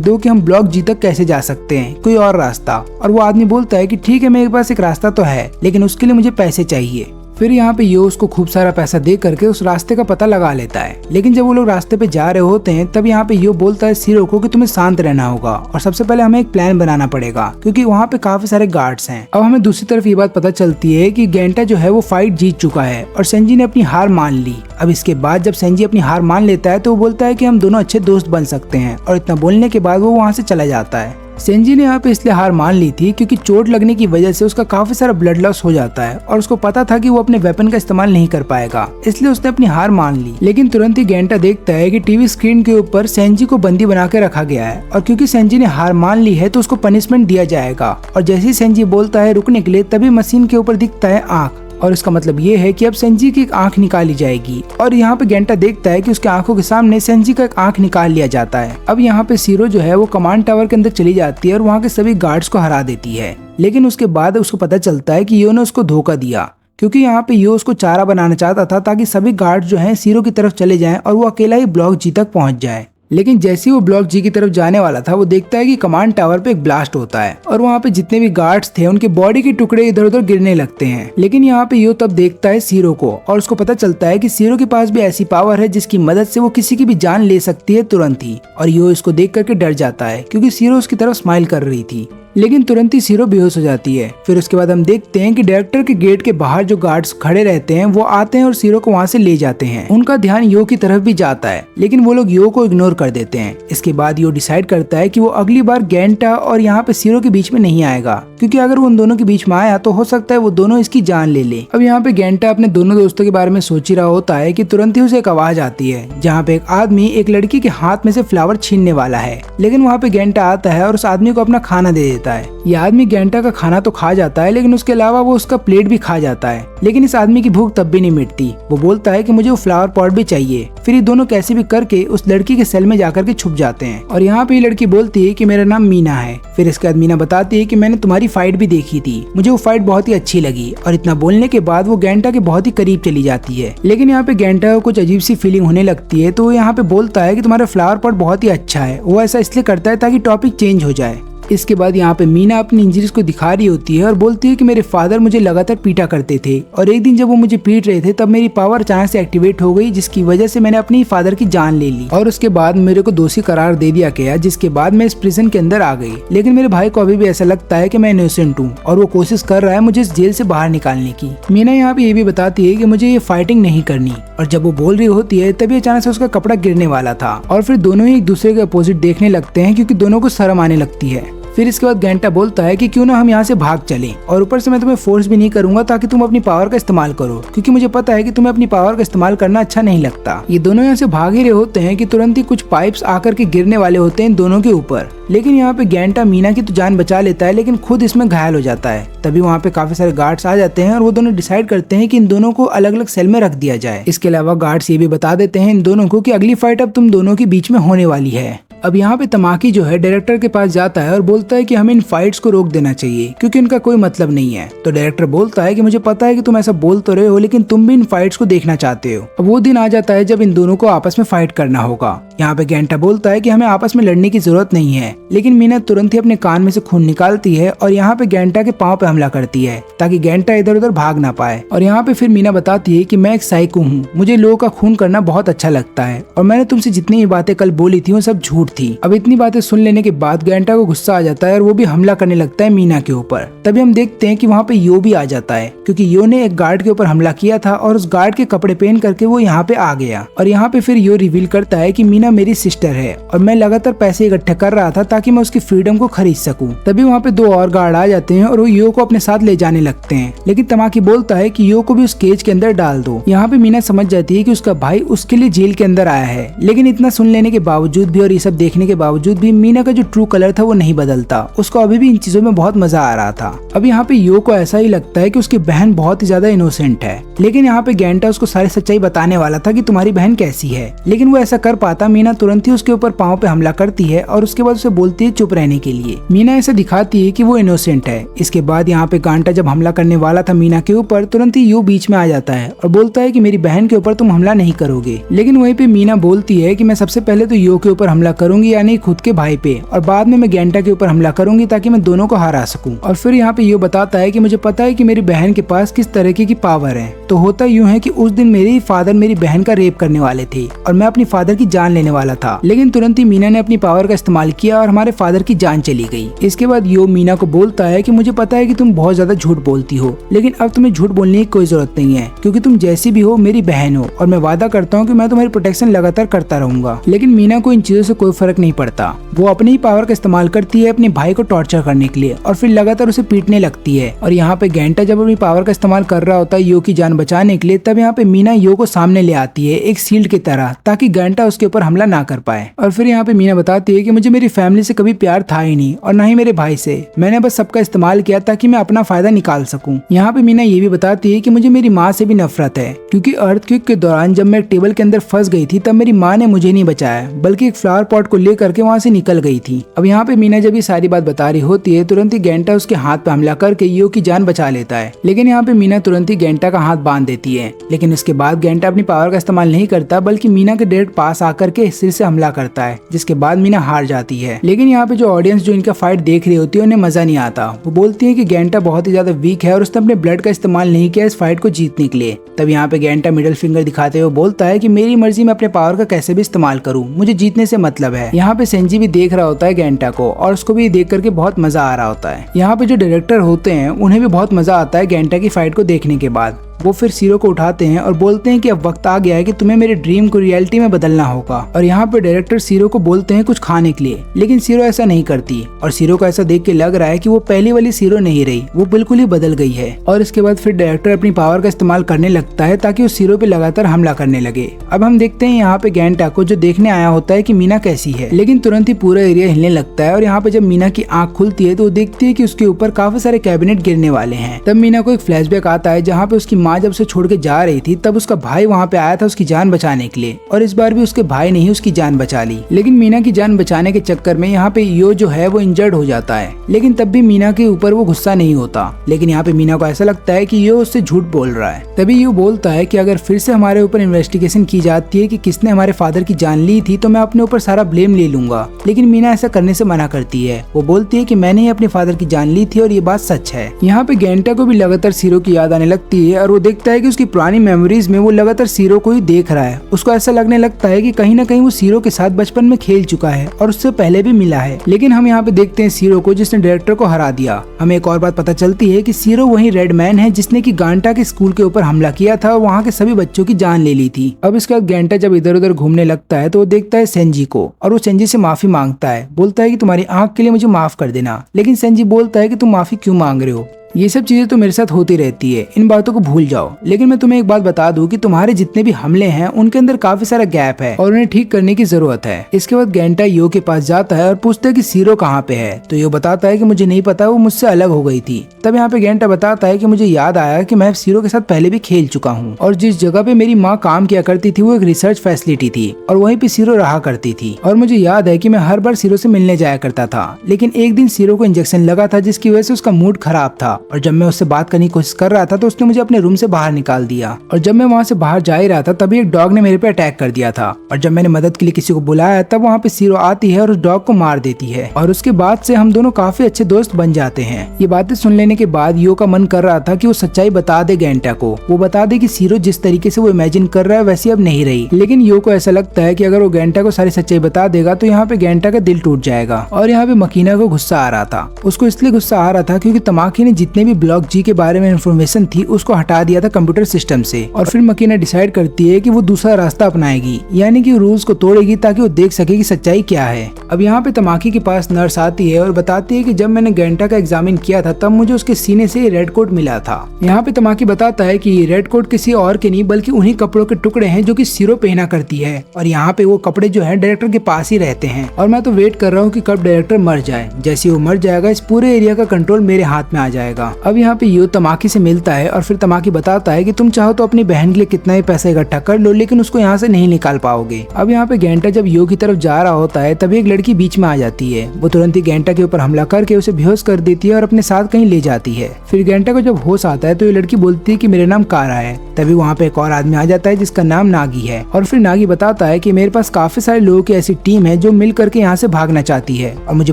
दो कि हम ब्लॉक जी तक कैसे जा सकते हैं, कोई और रास्ता। और वो आदमी बोलता है कि ठीक है, मेरे पास एक रास्ता तो है, लेकिन उसके लिए मुझे पैसे चाहिए। फिर यहाँ पे यो उसको खूब सारा पैसा दे करके उस रास्ते का पता लगा लेता है। लेकिन जब वो लोग रास्ते पे जा रहे होते हैं तब यहाँ पे यो बोलता है सीरो को कि तुम्हें शांत रहना होगा और सबसे पहले हमें एक प्लान बनाना पड़ेगा क्योंकि वहाँ पे काफी सारे गार्ड्स हैं। अब हमें दूसरी तरफ ये बात पता चलती है कि गेंटा जो है वो फाइट जीत चुका है और सेंजी ने अपनी हार मान ली। अब इसके बाद जब सेंजी अपनी हार मान लेता है तो वो बोलता है कि हम दोनों अच्छे दोस्त बन सकते हैं और इतना बोलने के बाद वो वहाँ से चला जाता है। सेंजी ने यहाँ पे इसलिए हार मान ली थी क्योंकि चोट लगने की वजह से उसका काफी सारा ब्लड लॉस हो जाता है और उसको पता था कि वो अपने वेपन का इस्तेमाल नहीं कर पाएगा, इसलिए उसने अपनी हार मान ली। लेकिन तुरंत ही गेंटा देखता है कि टीवी स्क्रीन के ऊपर सेंजी को बंदी बना के रखा गया है और क्योंकि सेंजी ने हार मान ली है तो उसको पनिशमेंट दिया जाएगा। और जैसे ही सेंजी बोलता है रुकने के लिए तभी मशीन के ऊपर दिखता है आँख और इसका मतलब ये है कि अब सेंजी की एक आंख निकाली जाएगी। और यहाँ पे गेंटा देखता है कि उसके आंखों के सामने सेंजी का एक आंख निकाल लिया जाता है। अब यहाँ पे सीरो जो है वो कमांड टावर के अंदर चली जाती है और वहाँ के सभी गार्ड्स को हरा देती है। लेकिन उसके बाद उसको पता चलता है कि यो ने उसको धोखा दिया क्योंकि यहाँ पे यो उसको चारा बनाना चाहता था ताकि सभी गार्ड्स जो हैं सीरो की तरफ चले जाएं और वो अकेला ही ब्लॉक जी तक पहुँच जाए। लेकिन जैसे ही वो ब्लॉक जी की तरफ जाने वाला था वो देखता है कि कमांड टावर पे एक ब्लास्ट होता है और वहाँ पे जितने भी गार्ड्स थे उनके बॉडी के टुकड़े इधर उधर गिरने लगते हैं। लेकिन यहाँ पे यो तब देखता है सीरो को और उसको पता चलता है कि सीरो के पास भी ऐसी पावर है जिसकी मदद से वो किसी की भी जान ले सकती है तुरंत ही। और यो इसको देख करके डर जाता है क्योंकि सीरो उसकी तरफ स्माइल कर रही थी, लेकिन तुरंत ही सीरो बेहोश हो जाती है। फिर उसके बाद हम देखते हैं कि डायरेक्टर के गेट के बाहर जो गार्ड्स खड़े रहते हैं वो आते हैं और सीरो को वहाँ से ले जाते हैं। उनका ध्यान यो की तरफ भी जाता है लेकिन वो लोग यो को इग्नोर कर देते हैं। इसके बाद यो डिसाइड करता है कि वो अगली बार गेंटा और यहाँ पे सीरो के बीच में नहीं आएगा क्योंकि अगर वो उन दोनों के बीच में आया तो हो सकता है वो दोनों इसकी जान ले ले। अब यहाँ पे गेंटा अपने दोनों दोस्तों के बारे में सोच ही रहा होता है कि तुरंत ही उसे एक आवाज आती है जहाँ पे एक आदमी एक लड़की के हाथ में से फ्लावर छीनने वाला है। लेकिन वहाँ पे गेंटा आता है और उस आदमी को अपना खाना दे देता है। ये आदमी गेंटा का खाना तो खा जाता है लेकिन उसके अलावा वो उसका प्लेट भी खा जाता है। लेकिन इस आदमी की भूख तब भी नहीं मिटती। वो बोलता है कि मुझे वो फ्लावर पॉट भी चाहिए। फिर ये दोनों कैसे भी करके उस लड़की के सेल में जाकर के छुप जाते हैं और यहाँ पे ये लड़की बोलती है कि मेरा नाम मीना है। फिर इसके बाद मीना बताती है कि मैंने तुम्हारी फाइट भी देखी थी, मुझे वो फाइट बहुत ही अच्छी लगी। और इतना बोलने के बाद वो गेंटा के बहुत ही करीब चली जाती है। लेकिन यहाँ पे गेंटा को कुछ अजीब सी फीलिंग होने लगती है तो वो यहाँ पे बोलता है कि तुम्हारा फ्लावर पॉट बहुत ही अच्छा है। वो ऐसा इसलिए करता है ताकि टॉपिक चेंज हो जाए। इसके बाद यहाँ पे मीना अपनी इंजरीज को दिखा रही होती है और बोलती है कि मेरे फादर मुझे लगातार पीटा करते थे और एक दिन जब वो मुझे पीट रहे थे तब मेरी पावर अचानक से एक्टिवेट हो गई जिसकी वजह से मैंने अपनी फादर की जान ले ली और उसके बाद मेरे को दोषी करार दे दिया गया जिसके बाद मैं इस प्रिजन के अंदर आ गई। लेकिन मेरे भाई को अभी भी ऐसा लगता है कि मैं इनोसेंट हूँ और वो कोशिश कर रहा है मुझे इस जेल से बाहर निकालने की। मीना यहाँ पे ये भी बताती है कि मुझे ये फाइटिंग नहीं करनी और जब वो बोल रही होती है तभी अचानक से उसका कपड़ा गिरने वाला था और फिर दोनों ही एक दूसरे के अपोजिट देखने लगते हैं क्योंकि दोनों को शर्म आने लगती है। फिर इसके बाद गेंटा बोलता है कि क्यों ना हम यहाँ से भाग चलें और ऊपर से मैं तुम्हें फोर्स भी नहीं करूंगा ताकि तुम अपनी पावर का इस्तेमाल करो क्योंकि मुझे पता है कि तुम्हें अपनी पावर का इस्तेमाल करना अच्छा नहीं लगता। ये दोनों यहाँ से भाग ही रहे होते हैं कि तुरंत ही कुछ पाइप्स आकर के गिरने वाले होते हैं इन दोनों के ऊपर। लेकिन यहाँ पे गेंटा मीना की तो जान बचा लेता है लेकिन खुद इसमें घायल हो जाता है। तभी वहाँ पे काफी सारे गार्ड्स आ जाते हैं और वो दोनों डिसाइड करते हैं कि इन दोनों को अलग अलग सेल में रख दिया जाए। इसके अलावा गार्ड्स ये भी बता देते हैं इन दोनों को कि अगली फाइट अब तुम दोनों के बीच में होने वाली है। अब यहाँ पे तमाकी जो है डायरेक्टर के पास जाता है और बोलता है कि हमें इन फाइट्स को रोक देना चाहिए क्योंकि इनका कोई मतलब नहीं है। तो डायरेक्टर बोलता है कि मुझे पता है कि तुम ऐसा बोल तो रहे हो, लेकिन तुम भी इन फाइट्स को देखना चाहते हो। अब वो दिन आ जाता है जब इन दोनों को आपस में फाइट करना होगा। यहाँ पे गेंटा बोलता है कि हमें आपस में लड़ने की जरूरत नहीं है, लेकिन मीना तुरंत ही अपने कान में से खून निकालती है और यहाँ पे गेंटा के पाँव पे हमला करती है ताकि गेंटा इधर उधर भाग ना पाए। और यहाँ पे फिर मीना बताती है कि मैं एक साइको हूँ, मुझे लोगों का खून करना बहुत अच्छा लगता है और मैंने तुमसे जितनी भी बातें कल बोली थी वो सब झूठ थी। अब इतनी बातें सुन लेने के बाद गेंटा को गुस्सा आ जाता है और वो भी हमला करने लगता है मीना के ऊपर। तभी हम देखते हैं कि वहाँ पे यो भी आ जाता है क्योंकि यो ने एक गार्ड के ऊपर हमला किया था और उस गार्ड के कपड़े पहन करके वो यहाँ पे आ गया। और यहाँ पे फिर यो रिवील करता है कि मीना मेरी सिस्टर है और मैं लगातार पैसे इकट्ठे कर रहा था ताकि मैं उसकी फ्रीडम को खरीद सकूं। तभी वहाँ पे दो और गार्ड आ जाते हैं और वो यो को अपने साथ ले जाने लगते हैं, लेकिन तमाकी बोलता है कि यो को भी उस केज के अंदर डाल दो। यहाँ पे मीना समझ जाती है कि उसका भाई उसके लिए जेल के अंदर आया है, लेकिन इतना सुन लेने के बावजूद भी और ये सब देखने के बावजूद भी मीना का जो ट्रू कलर था वो नहीं बदलता। उसको अभी भी इन चीजों में बहुत मजा आ रहा था। अब यहाँ पे यो को ऐसा ही लगता है कि उसकी बहन बहुत ही ज्यादा इनोसेंट है, लेकिन यहाँ पे गेंटा उसको सारी सच्चाई बताने वाला था कि तुम्हारी बहन कैसी है, लेकिन वो ऐसा कर पाता मीना तुरंत ही उसके ऊपर पाँव पे हमला करती है और उसके बाद उसे बोलती है चुप रहने के लिए। मीना ऐसा दिखाती है कि वो इनोसेंट है। इसके बाद यहाँ पे गांटा जब हमला करने वाला था मीना के ऊपर, तुरंत ही यो बीच में आ जाता है और बोलता है कि मेरी बहन के ऊपर तुम हमला नहीं करोगे। लेकिन वहीं पे मीना बोलती है कि मैं सबसे पहले तो यो के ऊपर हमला करूंगी, यानी खुद के भाई पे, और बाद में मैं गेंटा के ऊपर हमला करूंगी ताकि मैं दोनों को हरा सकूं। और फिर यहाँ पे यो बताता है कि मुझे पता है कि मेरी बहन के पास किस तरीके की पावर है। तो होता यूँ है कि उस दिन मेरे फादर मेरी बहन का रेप करने वाले थे और मैं अपनी फादर की जान लेने वाला था, लेकिन तुरंत ही मीना ने अपनी पावर का इस्तेमाल किया और हमारे फादर की जान चली गई। इसके बाद यो मीना को बोलता है कि मुझे पता है कि तुम बहुत ज्यादा झूठ बोलती हो, लेकिन अब तुम्हें झूठ बोलने की कोई जरूरत नहीं है क्योंकि तुम जैसी भी हो मेरी बहन हो और मैं वादा करता हूँ कि मैं तुम्हारी प्रोटेक्शन लगातार करता रहूंगा। लेकिन मीना को इन चीजों से कोई फर्क नहीं पड़ता। वो अपनी ही पावर का इस्तेमाल करती है अपने भाई को टॉर्चर करने के लिए और फिर लगातार उसे पीटने लगती है। और यहाँ पे गेंटा जब अपनी पावर का इस्तेमाल कर रहा होता है यो की जान बचाने के लिए, तब यहाँ पे मीना यो को सामने ले आती है एक शील्ड की तरह ताकि गेंटा उसके ऊपर हमला ना कर पाए। और फिर यहाँ पे मीना बताती है कि मुझे मेरी फैमिली से कभी प्यार था ही नहीं और ना ही मेरे भाई से, मैंने बस सबका इस्तेमाल किया ताकि मैं अपना फायदा निकाल सकूं। यहाँ पे मीना ये भी बताती है कि मुझे मेरी माँ से भी नफरत है क्योंकि अर्थक्वेक के दौरान जब मैं टेबल के अंदर फंस गई थी तब मेरी माँ ने मुझे नहीं बचाया बल्कि एक फ्लावर पॉट को लेकर के वहाँ से निकल गई थी। अब यहाँ पे मीना जब ये सारी बात बता रही होती है, तुरंत ही गेंटा उसके हाथ पे हमला करके यो की जान बचा लेता है, लेकिन यहाँ पे मीना तुरंत ही गेंटा का हाथ बांध देती है। लेकिन इसके बाद गेंटा अपनी पावर का इस्तेमाल नहीं करता बल्कि मीना के डायरेक्ट पास आकर के सिर से हमला करता है, जिसके बाद मीना हार जाती है। लेकिन यहाँ पे जो ऑडियंस जो इनका फाइट देख रही होती है उन्हें मजा नहीं आता। वो बोलती है कि गेंटा बहुत ही ज्यादा वीक है और उसने अपने ब्लड का इस्तेमाल नहीं किया इस फाइट को जीतने के लिए। तब यहाँ पे गेंटा मिडिल फिंगर दिखाते हुए बोलता है कि मेरी मर्जी में अपने पावर का कैसे भी इस्तेमाल करूँ, मुझे जीतने से मतलब है। यहाँ पे सेंजी भी देख रहा होता है गेंटा को और उसको भी देख करके बहुत मजा आ रहा होता है। यहाँ पे जो डायरेक्टर होते हैं उन्हें भी बहुत मजा आता है गेंटा की फाइट को देखने के बाद। वो फिर सीरो को उठाते हैं और बोलते हैं कि अब वक्त आ गया है कि तुम्हें मेरे ड्रीम को रियलिटी में बदलना होगा। और यहाँ पे डायरेक्टर सीरो को बोलते हैं कुछ खाने के लिए, लेकिन सीरो ऐसा नहीं करती और सीरो को ऐसा देख के लग रहा है कि वो पहली वाली सीरो नहीं रही, वो बिल्कुल ही बदल गई है। और इसके बाद फिर डायरेक्टर अपनी पावर का इस्तेमाल करने लगता है ताकि उस सीरो पे लगातार हमला करने लगे। अब हम देखते हैं यहाँ पे गेंटा को जो देखने आया होता है कि मीना कैसी है, लेकिन तुरंत ही पूरा एरिया हिलने लगता है। और यहाँ पे जब मीना की आंख खुलती है तो वो देखती है कि उसके ऊपर काफी सारे कैबिनेट गिरने वाले हैं। तब मीना को एक फ्लैशबैक आता है जहाँ पे उसकी माँ जब उसे छोड़ के जा रही थी तब उसका भाई वहाँ पे आया था उसकी जान बचाने के लिए, और इस बार भी उसके भाई ने ही उसकी जान बचा ली। लेकिन मीना की जान बचाने के चक्कर में यहाँ पे यो जो है वो इंजर्ड हो जाता है, लेकिन तब भी मीना के ऊपर वो गुस्सा नहीं होता। लेकिन यहाँ पे मीना को ऐसा लगता है कि यो उससे झूठ बोल रहा है। तभी यो बोलता है कि अगर फिर से हमारे ऊपर इन्वेस्टिगेशन की जाती है कि किसने हमारे फादर की जान ली थी तो मैं अपने ऊपर सारा ब्लेम ले लूंगा। लेकिन मीना ऐसा करने से मना करती है। वो बोलती है कि मैंने ही अपने फादर की जान ली थी और ये बात सच है। यहाँ पे गेंटा को भी लगातार सीरो की याद आने लगती है और वो देखता है कि उसकी पुरानी मेमोरीज में वो लगातार सीरो को ही देख रहा है। उसको ऐसा लगने लगता है कि कहीं ना कहीं वो सीरो के साथ बचपन में खेल चुका है और उससे पहले भी मिला है। लेकिन हम यहाँ पे देखते हैं सीरो को जिसने डायरेक्टर को हरा दिया। हमें एक और बात पता चलती है कि सीरो वही रेड मैन है जिसने की गांटा के स्कूल के ऊपर हमला किया था और वहाँ के सभी बच्चों की जान ले ली थी। अब इसके बाद गेंटा जब इधर उधर घूमने लगता है तो वो देखता है सेंजी को और वो सेंजी से माफी मांगता है। बोलता है कि तुम्हारी आंख के लिए मुझे माफ कर देना। लेकिन सेंजी बोलता है कि तुम माफी क्यों मांग रहे हो, ये सब चीजें तो मेरे साथ होती रहती है, इन बातों को भूल जाओ। लेकिन मैं तुम्हें एक बात बता दूं कि तुम्हारे जितने भी हमले हैं उनके अंदर काफी सारा गैप है और उन्हें ठीक करने की जरूरत है। इसके बाद गेंटा यो के पास जाता है और पूछता है कि सीरो कहाँ पे है। तो यो बताता है कि मुझे नहीं पता, वो मुझसे अलग हो गई थी। तब यहाँ पे गेंटा बताता है कि मुझे याद आया कि मैं सीरो के साथ पहले भी खेल चुका हूँ और जिस जगह पे मेरी माँ काम किया करती थी वो एक रिसर्च फैसिलिटी थी और वहीं पे सीरो रहा करती थी। और मुझे याद है कि मैं हर बार सीरो से मिलने जाया करता था, लेकिन एक दिन सीरो को इंजेक्शन लगा था जिसकी वजह से उसका मूड खराब था और जब मैं उससे बात करने की कोशिश कर रहा था तो उसने मुझे अपने रूम से बाहर निकाल दिया। और जब मैं वहाँ से बाहर जा ही रहा था तभी एक डॉग ने मेरे पे अटैक कर दिया था और जब मैंने मदद के लिए किसी को बुलाया तब वहाँ पे सीरो आती है और उस डॉग को मार देती है और उसके बाद से हम दोनों काफी अच्छे दोस्त बन जाते हैं। ये बातें सुन लेने के बाद यो का मन कर रहा था कि वो सच्चाई बता दे गेंटा को, वो बता दे कि सीरो जिस तरीके से वो इमेजिन कर रहा है वैसी अब नहीं रही। लेकिन यो को ऐसा लगता है कि अगर वो गेंटा को सारी सच्चाई बता देगा तो यहाँ पे गेंटा का दिल टूट जाएगा। और यहाँ पे मकीना को गुस्सा आ रहा था, उसको इसलिए गुस्सा आ रहा था क्योंकि तमाकी ने जितने भी ब्लॉक जी के बारे में इन्फॉर्मेशन थी उसको हटा दिया था कंप्यूटर सिस्टम से। और फिर मकीना डिसाइड करती है कि वो दूसरा रास्ता अपनाएगी, यानी कि रूल्स को तोड़ेगी ताकि वो देख सके कि सच्चाई क्या है। अब यहाँ पे तमाकी के पास नर्स आती है और बताती है कि जब मैंने गेंटा का एग्जामिन किया था तब मुझे उसके सीने से रेड कोट मिला था। यहाँ पे तमाकी बताता है कि रेड कोट किसी और के नहीं बल्कि उन्हीं कपड़ों के टुकड़े हैं जो कि सीरो पहना करती है और यहाँ पे वो कपड़े जो है डायरेक्टर के पास ही रहते हैं और मैं तो वेट कर रहा हूँ कि कब डायरेक्टर मर जाए। जैसे वो मर जाएगा इस पूरे एरिया का कंट्रोल मेरे हाथ में आ जाएगा। अब यहाँ पे यो तमाकी से मिलता है और फिर तमाकी बताता है कि तुम चाहो तो अपनी बहन के लिए कितना ही पैसा इकट्ठा कर लो लेकिन उसको यहाँ से नहीं निकाल पाओगे। अब यहाँ पे गेंटा जब यो की तरफ जा रहा होता है तभी एक लड़की बीच में आ जाती है। वो तुरंत ही गेंटा के ऊपर हमला करके उसे बेहोश कर देती है और अपने साथ कहीं ले जाती है। फिर गेंटा को जब होश आता है तो ये लड़की बोलती है कि मेरा नाम कारा है। तभी वहाँ पे एक और आदमी आ जाता है जिसका नाम नागी है और फिर नागी बताता है कि मेरे पास काफी सारे लोगों की ऐसी टीम है जो मिल करके यहाँ से भागना चाहती है और मुझे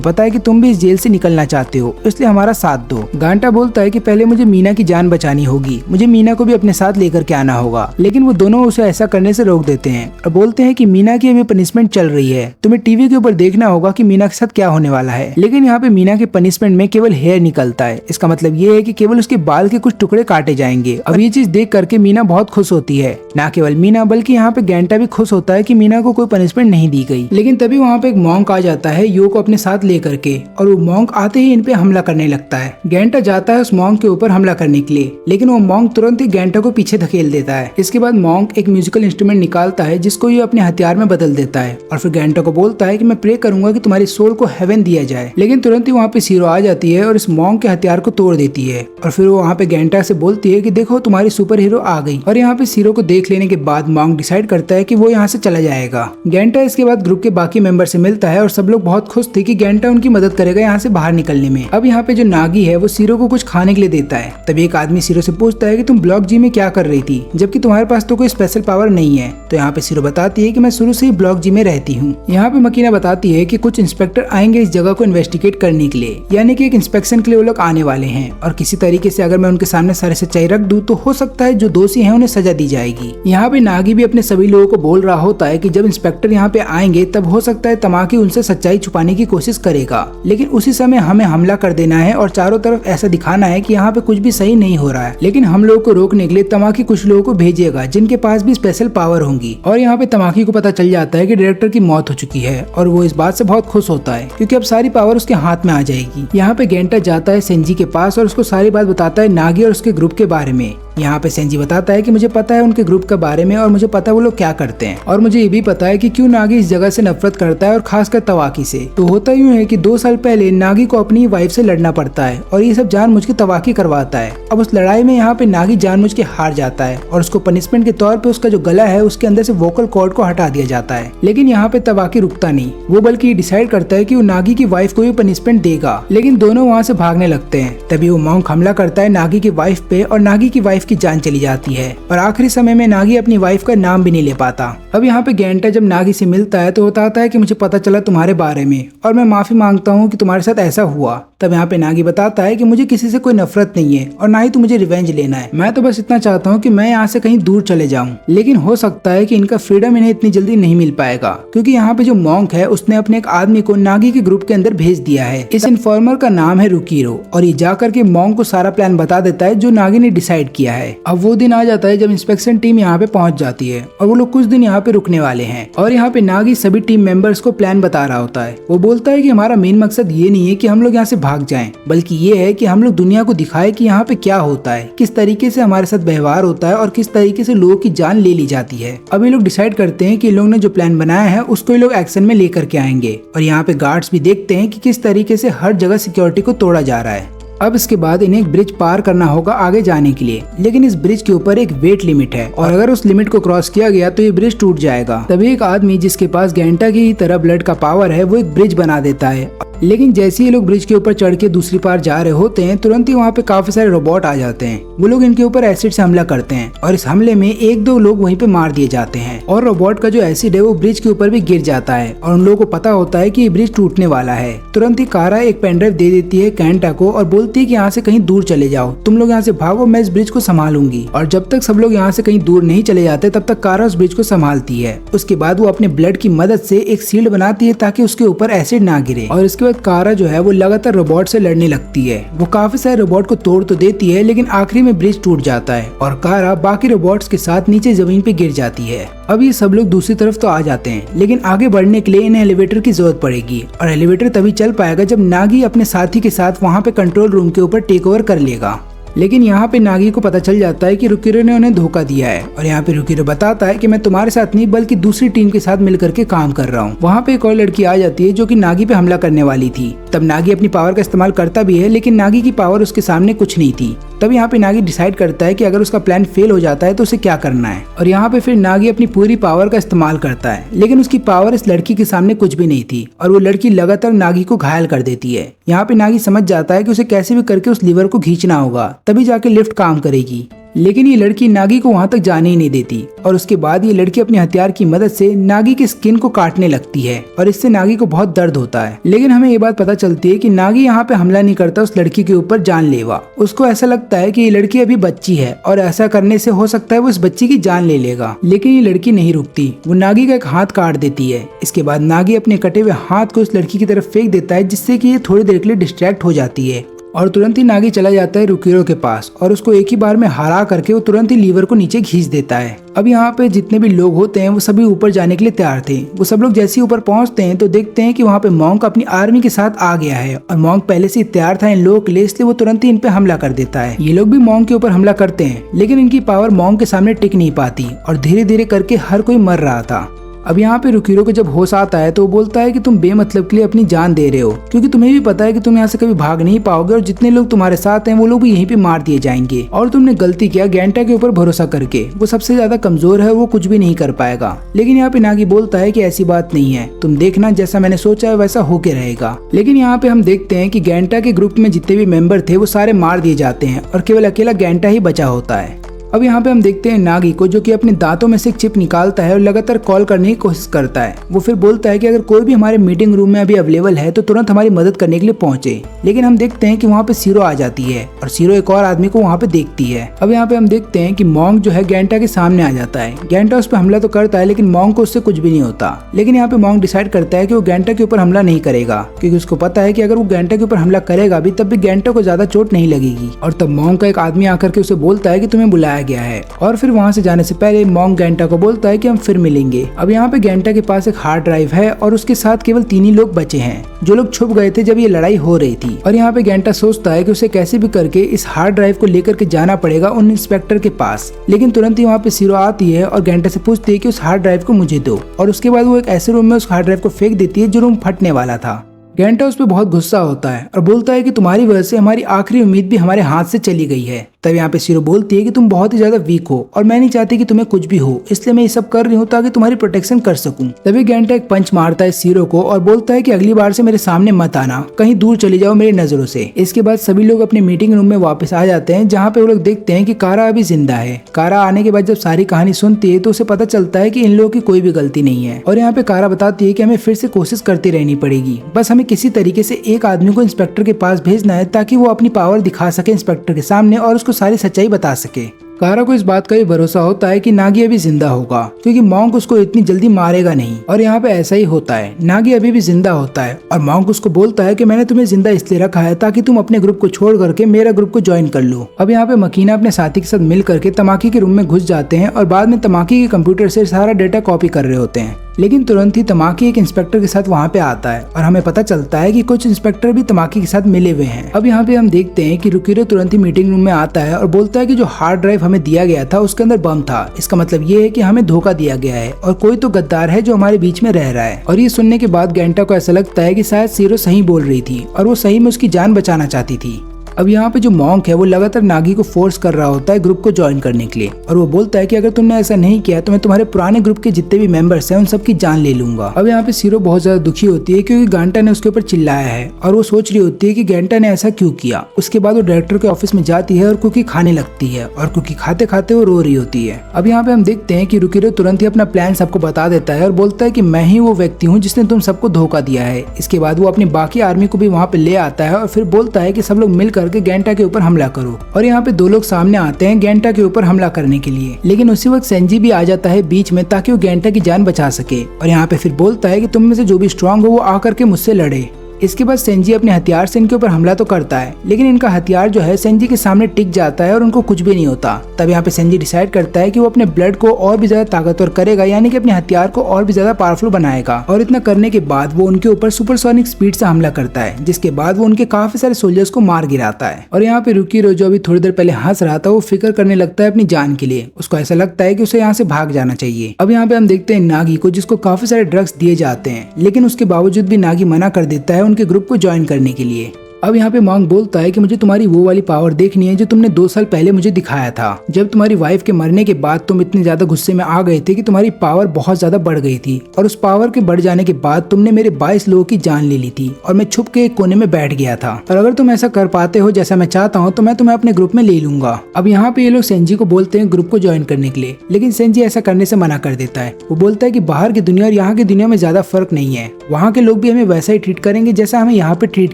पता है कि तुम भी इस जेल से निकलना चाहते हो, इसलिए हमारा साथ दो। गांटा बोलता है कि पहले मुझे मीना की जान बचानी होगी, मुझे मीना को भी अपने साथ लेकर के आना होगा। लेकिन वो दोनों उसे ऐसा करने से रोक देते हैं और बोलते हैं कि मीना की अभी पनिशमेंट चल रही है, तुम्हें टीवी के ऊपर देखना होगा कि मीना के साथ क्या होने वाला है। लेकिन यहाँ पे मीना के पनिशमेंट में केवल हेयर निकलता है, इसका मतलब ये है कि केवल उसके बाल के कुछ टुकड़े काटे जाएंगे। अब ये चीज देख करके मीना बहुत खुश होती है, ना केवल मीना बल्कि यहाँ पे गेंटा भी खुश होता है कि मीना को कोई पनिशमेंट नहीं दी गई। लेकिन तभी वहाँ पे एक मॉन्क आ जाता है यो को अपने साथ लेकर के और वो मॉन्क आते ही इन पे हमला करने लगता है। गेंटा जाता है उस मॉन्क के ऊपर हमला करने के लिए, लेकिन वो मॉन्क तुरंत ही गेंटा को पीछे धकेल देता है। इसके बाद मॉन्क एक म्यूजिकल इंस्ट्रूमेंट निकालता है जिसको ये अपने हथियार में बदल देता है और फिर गेंटा को बोलता है कि मैं प्रे करूंगा कि तुम्हारी सोल को हेवन दिया जाए। लेकिन तुरंत ही वहाँ पे सीरो आ जाती है और इस मॉन्क के हथियार को तोड़ देती है और फिर वो वहाँ पे गेंटा से बोलती है कि देखो तुम्हारी सुपर हीरो आ गई। और यहाँ पे सीरो को देख लेने के बाद मॉन्क डिसाइड करता है कि वो यहाँ से चला जाएगा। गेंटा इसके बाद ग्रुप के बाकी मेंबर से मिलता है और सब लोग बहुत खुश थे कि गेंटा उनकी मदद करेगा यहाँ से बाहर निकलने में। अब यहाँ पे जो नागी है वो सीरो को कुछ खाने के लिए देता है। तभी एक आदमी सीरो से पूछता है कि तुम ब्लॉक जी में क्या कर रही थी जबकि तुम्हारे पास तो कोई स्पेशल पावर नहीं है। तो यहाँ पे सीरो बताती है कि मैं शुरू से ही ब्लॉक जी में रहती हूँ। यहाँ पे मकीना बताती है कि कुछ इंस्पेक्टर आएंगे इस जगह को इन्वेस्टिगेट करने के लिए, यानी कि एक इंस्पेक्शन के लिए वो लोग आने वाले हैं और किसी तरीके से अगर मैं उनके सामने सारी सच्चाई रख दूं तो हो सकता है जो दोषी हैं उन्हें सजा दी जाएगी। यहाँ पे नागी भी अपने सभी लोगों को बोल रहा होता है कि जब इंस्पेक्टर यहाँ पे आएंगे तब हो सकता है तमाकी उनसे सच्चाई छुपाने की कोशिश करेगा, लेकिन उसी समय हमें हमला कर देना है और चारों तरफ ऐसा दिखाना है कि यहाँ पे कुछ भी सही नहीं हो रहा है। लेकिन हम लोगों को रोकने के लिए तमाकी कुछ लोगों को भेजेगा जिनके पास भी स्पेशल पावर होंगी। और यहाँ पे तमाकी को पता चल जाता है कि डायरेक्टर की मौत हो चुकी है और वो इस बात से बहुत खुश होता है क्योंकि अब सारी पावर उसके हाथ में आ जाएगी। यहाँ पे गेंटा जाता है सेंजी के पास और उसको सारी बात बताता है नागी और उसके ग्रुप के बारे में। यहाँ पे सेंजी बताता है कि मुझे पता है उनके ग्रुप के बारे में और मुझे पता है वो लोग क्या करते हैं और मुझे ये भी पता है कि क्यों नागी इस जगह से नफरत करता है और खासकर तवाकी से। तो होता यूँ है कि 2 साल पहले नागी को अपनी वाइफ से लड़ना पड़ता है और ये सब जानबूझ के तवाकी करवाता है। अब उस लड़ाई में यहाँ पे नागी जानबूझ के हार जाता है और उसको पनिशमेंट के तौर पे उसका जो गला है उसके अंदर से वोकल कॉर्ड को हटा दिया जाता है। लेकिन यहाँ पे तवाकी रुकता नहीं, वो बल्कि डिसाइड करता है कि वो नागी की वाइफ को भी पनिशमेंट देगा। लेकिन दोनों वहाँ से भागने लगते हैं। तभी वो मॉन्क हमला करता है नागी की वाइफ पे और नागी की वाइफ की जान चली जाती है और आखिरी समय में नागी अपनी वाइफ का नाम भी नहीं ले पाता। अब यहाँ पे गेंटा जब नागी से मिलता है तो बताता है कि मुझे पता चला तुम्हारे बारे में और मैं माफी मांगता हूँ कि तुम्हारे साथ ऐसा हुआ। तब यहाँ पे नागी बताता है कि मुझे किसी से कोई नफरत नहीं है और ना ही तो मुझे रिवेंज लेना है, मैं तो बस इतना चाहता हूँ कि मैं यहाँ से कहीं दूर चले जाऊँ। लेकिन हो सकता है कि इनका फ्रीडम इन्हें इतनी जल्दी नहीं मिल पाएगा क्योंकि यहाँ पे जो मॉन्क है उसने अपने एक आदमी को नागी के ग्रुप के अंदर भेज दिया है। इस इन्फॉर्मर का नाम है रुकीरो और ये जाकर के मॉन्क को सारा प्लान बता देता है जो नागी ने डिसाइड किया दिया है। अब वो दिन आ जाता है जब इंस्पेक्शन टीम यहाँ पे पहुंच जाती है और वो लोग कुछ दिन यहाँ पे रुकने वाले हैं। और यहाँ पे नागी सभी टीम मेंबर्स को प्लान बता रहा होता है। वो बोलता है कि हमारा मेन मकसद ये नहीं है कि हम लोग यहाँ से भाग जाएं, बल्कि ये है कि हम लोग दुनिया को दिखाए कि यहाँ पे क्या होता है, किस तरीके से हमारे साथ व्यवहार होता है और किस तरीके से लोगों की जान ले ली जाती है। अब ये लोग डिसाइड करते हैं कि इन लोगों ने जो प्लान बनाया है उसको ये लोग एक्शन में लेकर के आएंगे। और यहाँ पे गार्ड्स भी देखते हैं कि किस तरीके से हर जगह सिक्योरिटी को तोड़ा जा रहा है। अब इसके बाद इन्हें एक ब्रिज पार करना होगा आगे जाने के लिए, लेकिन इस ब्रिज के ऊपर एक वेट लिमिट है और अगर उस लिमिट को क्रॉस किया गया तो ये ब्रिज टूट जाएगा। तभी एक आदमी जिसके पास गेंटा की तरह ब्लड का पावर है वो एक ब्रिज बना देता है। लेकिन जैसे ही ये लोग ब्रिज के ऊपर चढ़ के दूसरी पार जा रहे होते हैं तुरंत ही वहाँ पे काफी सारे रोबोट आ जाते हैं। वो लोग इनके ऊपर एसिड से हमला करते हैं और इस हमले में एक दो लोग वहीं पे मार दिए जाते हैं और रोबोट का जो एसिड है वो ब्रिज के ऊपर भी गिर जाता है और उन लोगों को पता होता है कि ये ब्रिज टूटने वाला है। तुरंत ही कारा एक पेनड्राइव दे देती है गेंटा को और बोलती है कि यहाँ से कहीं दूर चले जाओ, तुम लोग यहाँ से भागो, मैं इस ब्रिज को संभालूंगी। और जब तक सब लोग यहाँ से कहीं दूर नहीं चले जाते तब तक कारा उस ब्रिज को संभालती है। उसके बाद वो अपने ब्लड की मदद से एक शील्ड बनाती है ताकि उसके ऊपर एसिड ना गिरे। और इसके बाद कारा जो है वो लगातार रोबोट से लड़ने लगती है। वो काफी सारे रोबोट को तोड़ तो देती है लेकिन आखिरी में ब्रिज टूट जाता है और कारा बाकी रोबोट्स के साथ नीचे जमीन पे गिर जाती है। अब ये सब लोग दूसरी तरफ तो आ जाते हैं लेकिन आगे बढ़ने के लिए इन्हें एलिवेटर की जरूरत पड़ेगी और एलिवेटर तभी चल पाएगा जब नागी अपने साथी के साथ वहाँ पे कंट्रोल रूम के ऊपर टेक ओवर कर लेगा। लेकिन यहाँ पे नागी को पता चल जाता है कि रुकिरो ने उन्हें धोखा दिया है और यहाँ पे रुकिरो बताता है कि मैं तुम्हारे साथ नहीं बल्कि दूसरी टीम के साथ मिलकर के काम कर रहा हूँ। वहाँ पे एक और लड़की आ जाती है जो कि नागी पे हमला करने वाली थी। तब नागी अपनी पावर का इस्तेमाल करता भी है लेकिन नागी की पावर उसके सामने कुछ नहीं थी। तब यहाँ पे नागी डिसाइड करता है कि अगर उसका प्लान फेल हो जाता है तो उसे क्या करना है और यहाँ पे फिर नागी अपनी पूरी पावर का इस्तेमाल करता है लेकिन उसकी पावर इस लड़की के सामने कुछ भी नहीं थी और वो लड़की लगातार नागी को घायल कर देती है। यहाँ पे नागी समझ जाता है कि उसे कैसे भी करके उस लीवर को खींचना होगा तभी जाके लिफ्ट काम करेगी। लेकिन ये लड़की नागी को वहां तक जाने ही नहीं देती और उसके बाद ये लड़की अपने हथियार की मदद से नागी की स्किन को काटने लगती है और इससे नागी को बहुत दर्द होता है। लेकिन हमें ये बात पता चलती है कि नागी यहाँ पे हमला नहीं करता उस लड़की के ऊपर जानलेवा। उसको ऐसा लगता है कि ये लड़की अभी बच्ची है और ऐसा करने से हो सकता है वो इस बच्ची की जान ले लेगा। लेकिन ये लड़की नहीं रुकती, वो नागी का एक हाथ काट देती है। इसके बाद नागी अपने कटे हुए हाथ को उस लड़की की तरफ फेंक देता है जिससे कि ये थोड़ी देर के लिए डिस्ट्रैक्ट हो जाती है और तुरंत ही नागी चला जाता है रुकिरो के पास और उसको एक ही बार में हरा करके वो तुरंत ही लीवर को नीचे खींच देता है। अब यहाँ पे जितने भी लोग होते हैं वो सभी ऊपर जाने के लिए तैयार थे। वो सब लोग जैसे ही ऊपर पहुंचते हैं तो देखते हैं कि वहाँ पे मॉन्क अपनी आर्मी के साथ आ गया है और मॉन्क पहले से तैयार था इन लोगों के लिए, इसलिए वो तुरंत ही इन पे हमला कर देता है। ये लोग भी मॉन्क के ऊपर हमला करते हैं लेकिन इनकी पावर मॉन्क के सामने टिक नहीं पाती और धीरे धीरे करके हर कोई मर रहा था। अब यहाँ पे रुकिरो को जब होश आता है तो वो बोलता है कि तुम बेमतलब के लिए अपनी जान दे रहे हो क्योंकि तुम्हें भी पता है कि तुम यहाँ से कभी भाग नहीं पाओगे और जितने लोग तुम्हारे साथ हैं वो लोग भी यहीं पे मार दिए जाएंगे और तुमने गलती किया गेंटा के ऊपर भरोसा करके। वो सबसे ज्यादा कमजोर है, वो कुछ भी नहीं कर पाएगा। लेकिन यहाँ पे नागी बोलता है कि ऐसी बात नहीं है, तुम देखना जैसा मैंने सोचा है वैसा होके रहेगा। लेकिन यहाँ पे हम देखते हैं कि गेंटा के ग्रुप में जितने भी मेंबर थे वो सारे मार दिए जाते हैं और केवल अकेला गेंटा ही बचा होता है। अब यहाँ पे हम देखते हैं नागी को जो कि अपने दांतों में से एक चिप निकालता है और लगातार कॉल करने की कोशिश करता है। वो फिर बोलता है कि अगर कोई भी हमारे मीटिंग रूम में अभी अवेलेबल है तो तुरंत हमारी मदद करने के लिए पहुंचे। लेकिन हम देखते हैं कि वहाँ पे सीरो आ जाती है और सीरो एक और आदमी को वहाँ पे देखती है। अब यहाँ पे हम देखते हैं कि मॉन्क जो है गेंटा के सामने आ जाता है। गेंटा उस पर हमला तो करता है लेकिन मॉन्क को उससे कुछ भी नहीं होता। लेकिन यहाँ पे मॉन्क डिसाइड करता है कि वो गेंटा के ऊपर हमला नहीं करेगा क्योंकि उसको पता है कि अगर वो गेंटा के ऊपर हमला करेगा भी तब भी गेंटा को ज्यादा चोट नहीं लगेगी। और तब मॉन्क का एक आदमी आकर के उसे बोलता है कि तुम्हें बुलाया गया है और फिर वहां से जाने से पहले मॉन्क गेंटा को बोलता है कि हम फिर मिलेंगे। अब यहाँ पे गेंटा के पास एक हार्ड ड्राइव है और उसके साथ केवल 3 ही लोग बचे हैं जो लोग छुप गए थे जब ये लड़ाई हो रही थी। और यहाँ पे गेंटा सोचता है कि उसे कैसे भी करके इस हार्ड ड्राइव को लेकर के जाना पड़ेगा उन इंस्पेक्टर के पास। लेकिन तुरंत ही वहाँ पे सीरो आती है और गेंटा से पूछती है कि उस हार्ड ड्राइव को मुझे दो और उसके बाद वो एक ऐसे रूम में उस हार्ड ड्राइव को फेंक देती है जो रूम फटने वाला था। गेंटा उस पर बहुत गुस्सा होता है और बोलता है कि तुम्हारी वजह से हमारी आखिरी उम्मीद भी हमारे हाथ से चली गई है। तब यहाँ पे सीरो बोलती है कि तुम बहुत ही ज्यादा वीक हो और मैं नहीं चाहती कि तुम्हें कुछ भी हो, इसलिए मैं ये सब कर रही हूँ ताकि तुम्हारी प्रोटेक्शन कर सकूं। तभी गेंटा एक पंच मारता है सीरो को और बोलता है कि अगली बार से मेरे सामने मत आना, कहीं दूर चले जाओ मेरी नजरों से। इसके बाद सभी लोग अपने मीटिंग रूम में वापस आ जाते हैं जहाँ पे वो लोग देखते हैं कि कारा अभी जिंदा है। कारा आने के बाद जब सारी कहानी सुनती है तो उसे पता चलता है कि इन लोगों की कोई भी गलती नहीं है और यहाँ पे कारा बताती है कि हमें फिर से कोशिश करती रहनी पड़ेगी, बस हमें किसी तरीके से एक आदमी को इंस्पेक्टर के पास भेजना है ताकि वो अपनी पावर दिखा सके इंस्पेक्टर के सामने और उसको सारी सच्चाई बता सके। कारा को इस बात का भी भरोसा होता है कि नागी अभी जिंदा होगा क्योंकि मॉन्क उसको इतनी जल्दी मारेगा नहीं, और यहाँ पे ऐसा ही होता है। नागी अभी भी जिंदा होता है और मॉन्क उसको बोलता है कि मैंने तुम्हें जिंदा इसलिए रखा है ताकि तुम अपने ग्रुप को छोड़ करके मेरा ग्रुप को ज्वाइन कर लो। अब यहाँ पे मकीना अपने साथी के साथ मिल करके तमाकी के रूम में घुस जाते हैं और बाद में तमाकी के कंप्यूटर से सारा डेटा कॉपी कर रहे होते हैं। लेकिन तुरंत ही तमाकी एक इंस्पेक्टर के साथ वहाँ पे आता है और हमें पता चलता है कि कुछ इंस्पेक्टर भी तमाकी के साथ मिले हुए हैं। अब यहाँ पे हम देखते हैं कि रुकिरो तुरंत ही मीटिंग रूम में आता है और बोलता है कि जो हार्ड ड्राइव हमें दिया गया था उसके अंदर बम था। इसका मतलब ये है कि हमें धोखा दिया गया है और कोई तो गद्दार है जो हमारे बीच में रह रहा है। और ये सुनने के बाद गेंटा को ऐसा लगता है कि शायद सीरो सही बोल रही थी और वो सही में उसकी जान बचाना चाहती थी। अब यहाँ पे जो मॉन्क है वो लगातार नागी को फोर्स कर रहा होता है ग्रुप को ज्वाइन करने के लिए, और वो बोलता है कि अगर तुमने ऐसा नहीं किया तो मैं तुम्हारे पुराने ग्रुप के जितने भी मेंबर्स हैं उन सबकी जान ले लूंगा। अब यहाँ पे सीरो बहुत ज्यादा दुखी होती है क्योंकि गेंटा ने उसके ऊपर चिल्लाया है और वो सोच रही होती है कि गेंटा ने ऐसा क्यों किया। उसके बाद वो डायरेक्टर के ऑफिस में जाती है और कुकी खाने लगती है और कुकी खाते खाते वो रो रही होती है। अब यहाँ पे हम देखते हैं कि रुकिरो तुरंत ही अपना प्लान सबको बता देता है और बोलता है कि मैं ही वो व्यक्ति हूँ जिसने तुम सबको धोखा दिया है। इसके बाद वो अपनी बाकी आर्मी को भी वहाँ पे ले आता है और फिर बोलता है कि सब लोग मिल करके गेंटा के ऊपर हमला करो। और यहाँ पे दो लोग सामने आते हैं गेंटा के ऊपर हमला करने के लिए, लेकिन उसी वक्त सेंजी भी आ जाता है बीच में ताकि वो गेंटा की जान बचा सके। और यहाँ पे फिर बोलता है कि तुम में से जो भी स्ट्रांग हो वो आकर के मुझसे लड़े। इसके बाद सेंजी अपने हथियार से इनके ऊपर हमला तो करता है, लेकिन इनका हथियार जो है सेंजी के सामने टिक जाता है और उनको कुछ भी नहीं होता। तब यहाँ पे सेंजी डिसाइड करता है कि वो अपने ब्लड को और भी ज्यादा ताकतवर करेगा, यानी कि अपने हथियार को और भी ज्यादा पावरफुल बनाएगा। और इतना करने के बाद वो उनके ऊपर सुपरसोनिक स्पीड से हमला करता है, जिसके बाद वो उनके काफी सारे सोल्जर्स को मार गिराता है। और यहाँ पे रुकिरो जो अभी थोड़ी देर पहले हंस रहा था वो फिक्र करने लगता है अपनी जान के लिए। उसको ऐसा लगता है कि उसे यहाँ से भाग जाना चाहिए। अब यहाँ पे हम देखते हैं नागी को, जिसको काफी सारे ड्रग्स दिए जाते हैं, लेकिन उसके बावजूद भी नागी मना कर देता है उनके ग्रुप को ज्वाइन करने के लिए। अब यहाँ पे मॉन्क बोलता है कि मुझे तुम्हारी वो वाली पावर देखनी है जो तुमने 2 साल पहले मुझे दिखाया था, जब तुम्हारी वाइफ के मरने के बाद तुम इतने ज्यादा गुस्से में आ गए थे कि तुम्हारी पावर बहुत ज्यादा बढ़ गई थी, और उस पावर के बढ़ जाने के बाद तुमने मेरे 22 लोगों की जान ले ली थी और मैं छुप के एक कोने में बैठ गया था। और अगर तुम ऐसा कर पाते हो जैसा मैं चाहता हूँ तो मैं तुम्हें अपने ग्रुप में ले लूंगा। अब यहाँ पे ये लोग सेंजी को बोलते हैं ग्रुप को ज्वाइन करने के लिए, लेकिन सेंजी ऐसा करने से मना कर देता है। वो बोलता है कि बाहर की दुनिया और यहाँ की दुनिया में ज्यादा फर्क नहीं है, वहाँ के लोग भी हमें वैसा ही ट्रीट करेंगे जैसा हमें यहाँ पे ट्रीट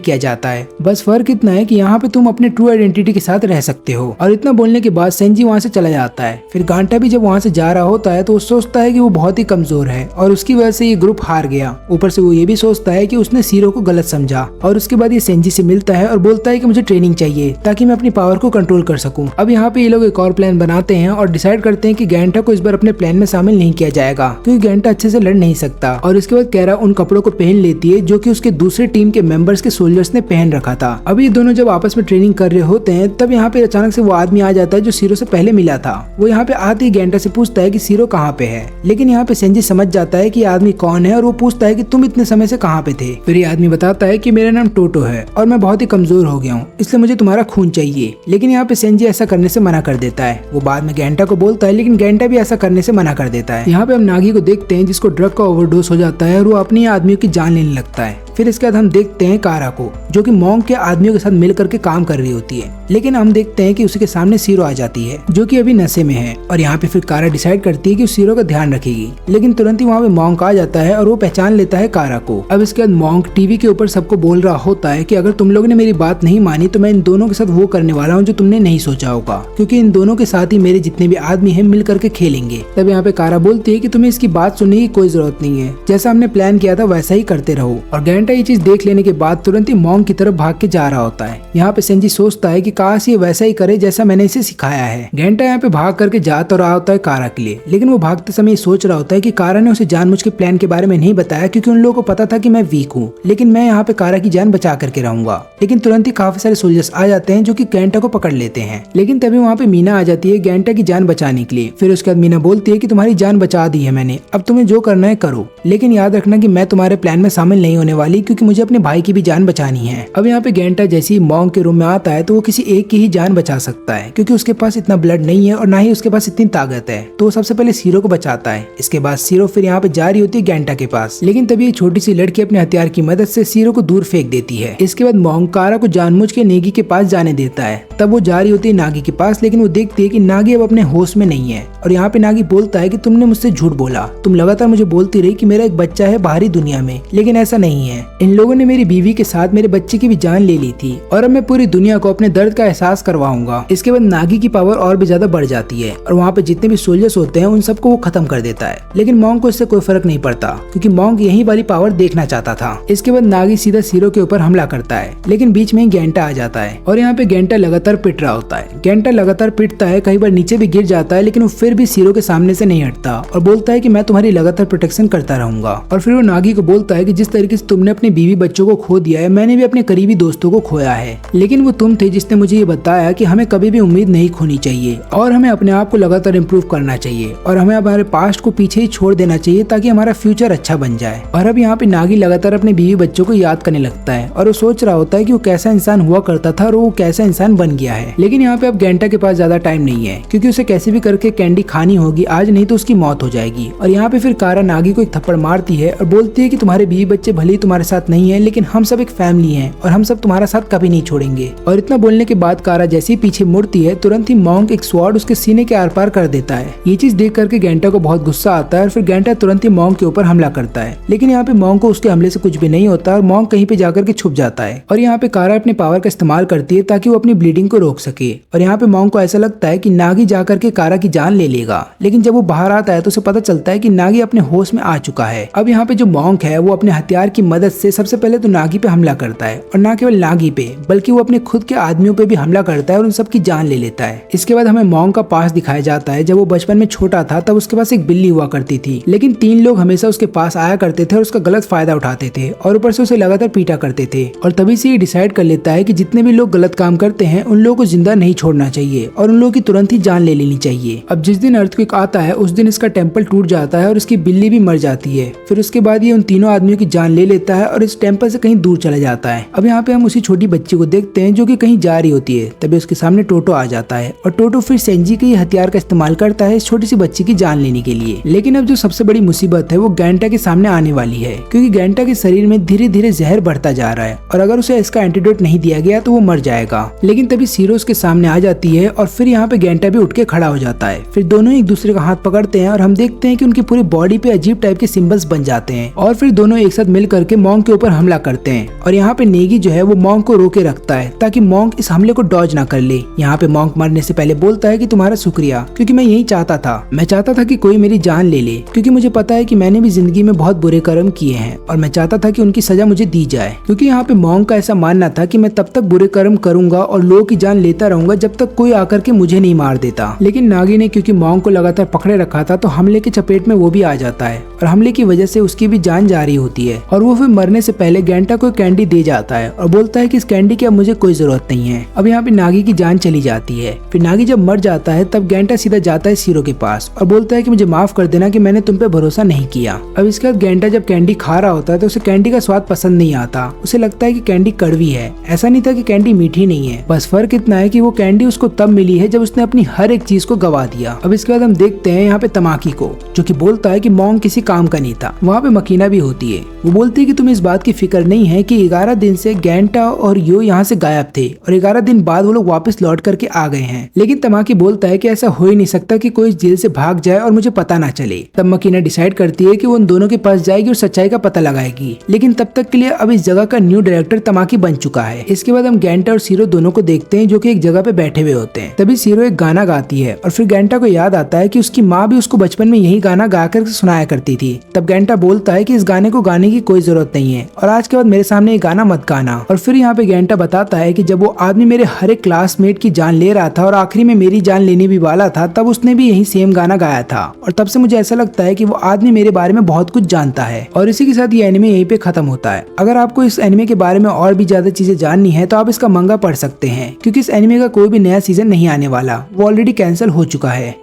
किया जाता है, बस फर्क इतना है कि यहाँ पे तुम अपने ट्रू आइडेंटिटी के साथ रह सकते हो। और इतना बोलने के बाद सेंजी वहाँ से चला जाता है। फिर गांटा भी जब वहाँ से जा रहा होता है तो वो सोचता है कि वो बहुत ही कमजोर है और उसकी वजह से ये ग्रुप हार गया। ऊपर से वो ये भी सोचता है कि उसने सीरो को गलत समझा। और उसके बाद ये सेंजी से मिलता है और बोलता है कि मुझे ट्रेनिंग चाहिए ताकि मैं अपनी पावर को कंट्रोल कर सकूं। अब यहाँ पे ये लोग एक और प्लान बनाते हैं और डिसाइड करते हैं कि गेंटा को इस बार अपने प्लान में शामिल नहीं किया जाएगा क्योंकि गेंटा अच्छे से लड़ नहीं सकता। और इसके बाद कैरा उन कपड़ों को पहन लेती है जो कि उसके दूसरे टीम के मेंबर्स के सोल्जर्स ने पहन रखा था। अभी ये दोनों जब आपस में ट्रेनिंग कर रहे होते हैं तब यहाँ पे अचानक से वो आदमी आ जाता है जो सीरो से पहले मिला था। वो यहाँ पे आते ही गेंटा से पूछता है कि सीरो कहाँ पे है, लेकिन यहाँ पे सेंजी समझ जाता है कि आदमी कौन है और वो पूछता है कि तुम इतने समय से कहाँ पे थे। फिर ये आदमी बताता है कि मेरा नाम टोटो है और मैं बहुत ही कमजोर हो गया हूँ, इसलिए मुझे तुम्हारा खून चाहिए। लेकिन यहाँ पे सेंजी ऐसा करने से मना कर देता है। वो बाद में गेंटा को बोलता है, लेकिन गेंटा भी ऐसा करने से मना कर देता है। यहाँ पे हम नागी को देखते हैं जिसको ड्रग का ओवरडोज हो जाता है और वो अपनी आदमियों की जान लेने लगता है। फिर इसके बाद हम देखते हैं कारा को जो कि मॉन्क के आदमियों के साथ मिल करके काम कर रही होती है, लेकिन हम देखते हैं कि उसके सामने सीरो आ जाती है जो कि अभी नशे में है। और यहाँ पे फिर कारा डिसाइड करती है कि सीरो का ध्यान रखेगी, लेकिन तुरंत ही वहाँ पे मॉन्क आ जाता है और वो पहचान लेता है कारा को। अब इसके बाद मॉन्क टीवी के ऊपर सबको बोल रहा होता है कि अगर तुम लोगों ने मेरी बात नहीं मानी तो मैं इन दोनों के साथ वो करने वाला हूँ जो तुमने नहीं सोचा होगा, क्योंकि इन दोनों के साथ ही मेरे जितने भी आदमी है मिल करके खेलेंगे। तब यहाँ पे कारा बोलती है कि तुम्हें इसकी बात सुनने की कोई जरूरत नहीं है, जैसा हमने प्लान किया था वैसा ही करते रहो। और गेंटा ये चीज देख लेने के बाद तुरंत ही मॉन्क की तरफ भाग के जा रहा होता है। यहाँ पे सेंजी सोचता है कि काश ये वैसा ही करे जैसा मैंने इसे सिखाया है। गेंटा यहाँ पे भाग करके जा तो रहा होता है कारा के लिए, लेकिन वो भागते समय सोच रहा होता है कि कारा ने उसे जानबूझ के प्लान के बारे में नहीं बताया क्योंकि उन लोगों को पता था कि मैं वीक हूँ, लेकिन मैं यहाँ पे कारा की जान बचा करके रहूंगा। लेकिन तुरंत ही काफी सारे सोल्जर्स आ जाते हैं जो कि गेंटा को पकड़ लेते हैं, लेकिन तभी वहाँ पे मीना आ जाती है गेंटा की जान बचाने के लिए। फिर उसके बाद मीना बोलती है कि तुम्हारी जान बचा दी है मैंने, अब तुम्हें जो करना है करो, लेकिन याद रखना कि मैं तुम्हारे प्लान में शामिल नहीं होने वाली क्योंकि मुझे अपने भाई की भी जान बचानी है। अब यहाँ पे गेंटा जैसे ही मॉन्क के रूम में आता है तो वो किसी एक की ही जान बचा सकता है क्योंकि उसके पास इतना ब्लड नहीं है और ना ही उसके पास इतनी ताकत है। तो वो सबसे पहले सीरो को बचाता है। इसके बाद सीरो फिर यहाँ पे जा रही होती है गेंटा के पास, लेकिन तभी एक छोटी सी लड़की अपने हथियार की मदद से सीरो को दूर फेंक देती है। इसके बाद मॉन्क कारा को जानबूझ के नेगी के पास जाने देता है। तब वो जा रही होती है नागी के पास, लेकिन वो देखती है कि नागी अब अपने होश में नहीं है। और यहाँ पे नागी बोलता है कि तुमने मुझसे झूठ बोला, तुम लगातार मुझे बोलती रही कि मेरा एक बच्चा है बाहरी दुनिया में, लेकिन ऐसा नहीं है। इन लोगों ने मेरी बीवी के साथ मेरे बच्चे की भी जान ले ली थी और अब मैं पूरी दुनिया को अपने दर्द का एहसास करवाऊंगा। इसके बाद नागी की पावर और भी ज्यादा बढ़ जाती है और वहाँ पे जितने भी सोल्जर्स होते हैं उन सबको वो खत्म कर देता है। लेकिन मॉन्क को इससे कोई फर्क नहीं पड़ता क्योंकि मॉन्क यही वाली पावर देखना चाहता था। इसके बाद नागी सीधा सीरो के ऊपर हमला करता है, लेकिन बीच में ही गेंटा आ जाता है और यहाँ पे गेंटा लगातार पिट रहा होता है। गेंटा लगातार पिटता है, कई बार नीचे भी गिर जाता है, लेकिन वो फिर भी सीरो के सामने से नहीं हटता और बोलता है कि मैं तुम्हारी लगातार प्रोटेक्शन करता रहूंगा। और फिर वो नागी को बोलता है कि जिस तरीके से तुमने अपनी बीवी बच्चों को खो दिया है, मैंने भी अपने करीबी दोस्तों को खोया है, लेकिन वो तुम थे जिसने मुझे ये बताया कि हमें कभी भी उम्मीद नहीं खोनी चाहिए और हमें अपने आप को लगातार इम्प्रूव करना चाहिए और हमें हमारे पास्ट को पीछे ही छोड़ देना चाहिए ताकि हमारा फ्यूचर अच्छा बन जाए। और अब यहाँ पे नागी लगातार अपने बीवी बच्चों को याद करने लगता है और वो सोच रहा होता है कि वो कैसा इंसान हुआ करता था और वो कैसा इंसान बन गया है। लेकिन यहाँ पे अब गेंटा के पास ज्यादा टाइम नहीं है क्योंकि उसे कैसे भी करके कैंडी खानी होगी आज, नहीं तो उसकी मौत हो जाएगी। और यहाँ पे फिर कारा नागी को एक थप्पड़ मारती है और बोलती है कि तुम्हारे बीवी बच्चे भले ही तुम्हारे साथ नहीं है, लेकिन हम सब एक फैमिली हैं और हम सब तुम्हारा साथ कभी नहीं छोड़ेंगे। और इतना बोलने के बाद कारा जैसे ही पीछे मुड़ती है, तुरंत ही मॉन्क एक स्वॉर्ड उसके सीने के आर पार कर देता है। ये चीज देख करके गेंटा को बहुत गुस्सा आता है और फिर गेंटा तुरंत ही मॉन्क के ऊपर हमला करता है। लेकिन यहाँ पे मॉन्क को उसके हमले से कुछ भी नहीं होता और मॉन्क कहीं पे जाकर के छुप जाता है। और यहाँ पे कारा अपने पावर का इस्तेमाल करती है ताकि वो अपनी ब्लीडिंग को रोक सके। और यहाँ पे मॉन्क को ऐसा लगता है कि नागी जाकर के कारा की जान ले लेगा, लेकिन जब वो बाहर आता है तो उसे पता चलता है कि नागी अपने होश में आ चुका है। अब यहाँ पे जो मॉन्क है वो अपने हथियार की मदद से सबसे पहले तो नागी पे हमला करता है और न केवल नागी पे बल्कि वो अपने खुद के आदमियों पे भी हमला करता है और उन सबकी जान ले लेता है। इसके बाद हमें मॉन्क का पास दिखाया जाता है। जब वो बचपन में छोटा था तब उसके पास एक बिल्ली हुआ करती थी, लेकिन 3 लोग हमेशा उसके पास आया करते थे और उसका गलत फायदा उठाते थे और ऊपर से उसे लगातार पीटा करते थे। और तभी से ये डिसाइड कर लेता है कि जितने भी लोग गलत काम करते हैं उन लोगों को जिंदा नहीं छोड़ना चाहिए और उन लोगों की तुरंत ही जान ले लेनी चाहिए। अब जिस दिन अर्थक्वेक आता है उस दिन इसका टेम्पल टूट जाता है और इसकी बिल्ली भी मर जाती है। फिर उसके बाद ये उन तीनों आदमियों की जान ले लेता है और इस टेम्पल से कहीं दूर चला जाता है। अब यहाँ पे हम उसी छोटी बच्ची को देखते हैं जो कि कहीं जा रही होती है। तभी उसके सामने टोटो आ जाता है और टोटो फिर सेंजी के हथियार का इस्तेमाल करता है इस छोटी सी बच्ची की जान लेने के लिए। लेकिन अब जो सबसे बड़ी मुसीबत है वो गेंटा के सामने आने वाली है, क्योंकि गेंटा के शरीर में धीरे धीरे जहर बढ़ता जा रहा है और अगर उसे इसका एंटीडोट नहीं दिया गया तो वो मर जाएगा। लेकिन तभी सीरो उसके सामने आ जाती है और फिर यहाँ पे गेंटा भी उठ के खड़ा हो जाता है। फिर दोनों एक दूसरे का हाथ पकड़ते हैं और हम देखते हैं कि उनकी पूरी बॉडी पे अजीब टाइप के सिंबल्स बन जाते हैं और फिर दोनों एक साथ मिल करके मॉन्क के ऊपर हमला करते हैं। और यहाँ पे नेगी जो है वो मॉन्क को रोके रखता है ताकि मॉन्क इस हमले को डॉज ना कर ले। यहाँ पे मॉन्क मरने से पहले बोलता है कि तुम्हारा शुक्रिया, क्योंकि मैं यही चाहता था, मैं चाहता था कि कोई मेरी जान ले ले, क्योंकि मुझे पता है कि मैंने भी जिंदगी में बहुत बुरे कर्म किए हैं और मैं चाहता था कि उनकी सजा मुझे दी जाए। क्योंकि यहाँ पे मॉन्क का ऐसा मानना था कि मैं तब तक बुरे कर्म करूंगा और लोगों की जान लेता रहूंगा जब तक कोई आकर के मुझे नहीं मार देता। लेकिन नागी ने क्योंकि मॉन्क को लगातार पकड़े रखा था तो हमले की चपेट में वो भी आ जाता है और हमले की वजह से उसकी भी जान जा रही होती है और वो फिर मरने से पहले गेंटा को कैंडी दे जाता है और बोलता है कि इस कैंडी की अब मुझे कोई जरूरत नहीं है। अब यहाँ पे नागी की जान चली जाती है। फिर नागी जब मर जाता है तब गेंटा सीधा जाता है सीरो के पास और बोलता है कि मुझे माफ कर देना कि मैंने तुम पे भरोसा नहीं किया। अब इसके बाद गेंटा जब कैंडी खा रहा होता है तो उसे कैंडी का स्वाद पसंद नहीं आता। उसे लगता है कि कैंडी कड़वी है। ऐसा नहीं था कि कैंडी मीठी नहीं है, बस फर्क इतना है कि वो कैंडी उसको तब मिली है जब उसने अपनी हर एक चीज को गवा दिया। अब इसके बाद हम देखते हैं यहाँ पे तमाकी को, जो कि बोलता है कि मॉन्क किसी काम का नहीं था। वहाँ पे मकीना भी होती है। वो बोलती है कि तुम्हें इस बात की फिक्र नहीं है कि 11 दिन से गेंटा और यो यहाँ से गायब थे और 11 दिन बाद वो लोग वापस लौट करके आ गए हैं। लेकिन तमाकी बोलता है कि ऐसा हो ही नहीं सकता कि कोई जेल से भाग जाए और मुझे पता ना चले। तब मकीना डिसाइड करती है कि वो उन दोनों के पास जाएगी और सच्चाई का पता लगाएगी। लेकिन तब तक के लिए अब इस जगह का न्यू डायरेक्टर तमाकी बन चुका है। इसके बाद हम गेंटा और सीरो दोनों को देखते हैं जो कि एक जगह पे बैठे हुए होते हैं। तभी सीरो एक गाना गाती है और फिर गेंटा को याद आता है कि उसकी माँ भी उसको बचपन में यही गाना गा कर सुनाया करती थी। तब गेंटा बोलता है कि इस गाने को गाने की कोई जरूरत नहीं है और आज के बाद मेरे सामने ये गाना मत गाना। और फिर यहाँ पे गेंटा बताता है कि जब वो आदमी मेरे हर एक क्लासमेट की जान ले रहा था और आखिरी में मेरी जान लेने भी वाला था, तब उसने भी यही सेम गाना गाया था और तब से मुझे ऐसा लगता है कि वो आदमी मेरे बारे में बहुत कुछ जानता है। और इसी के साथ ये एनिमे यहीं पे खत्म होता है। अगर आपको इस एनिमे के बारे में और भी ज्यादा चीजें जाननी है तो आप इसका मंगा पढ़ सकते हैं, क्योंकि इस एनिमे का कोई भी नया सीजन नहीं आने वाला, वो ऑलरेडी कैंसिल हो चुका है।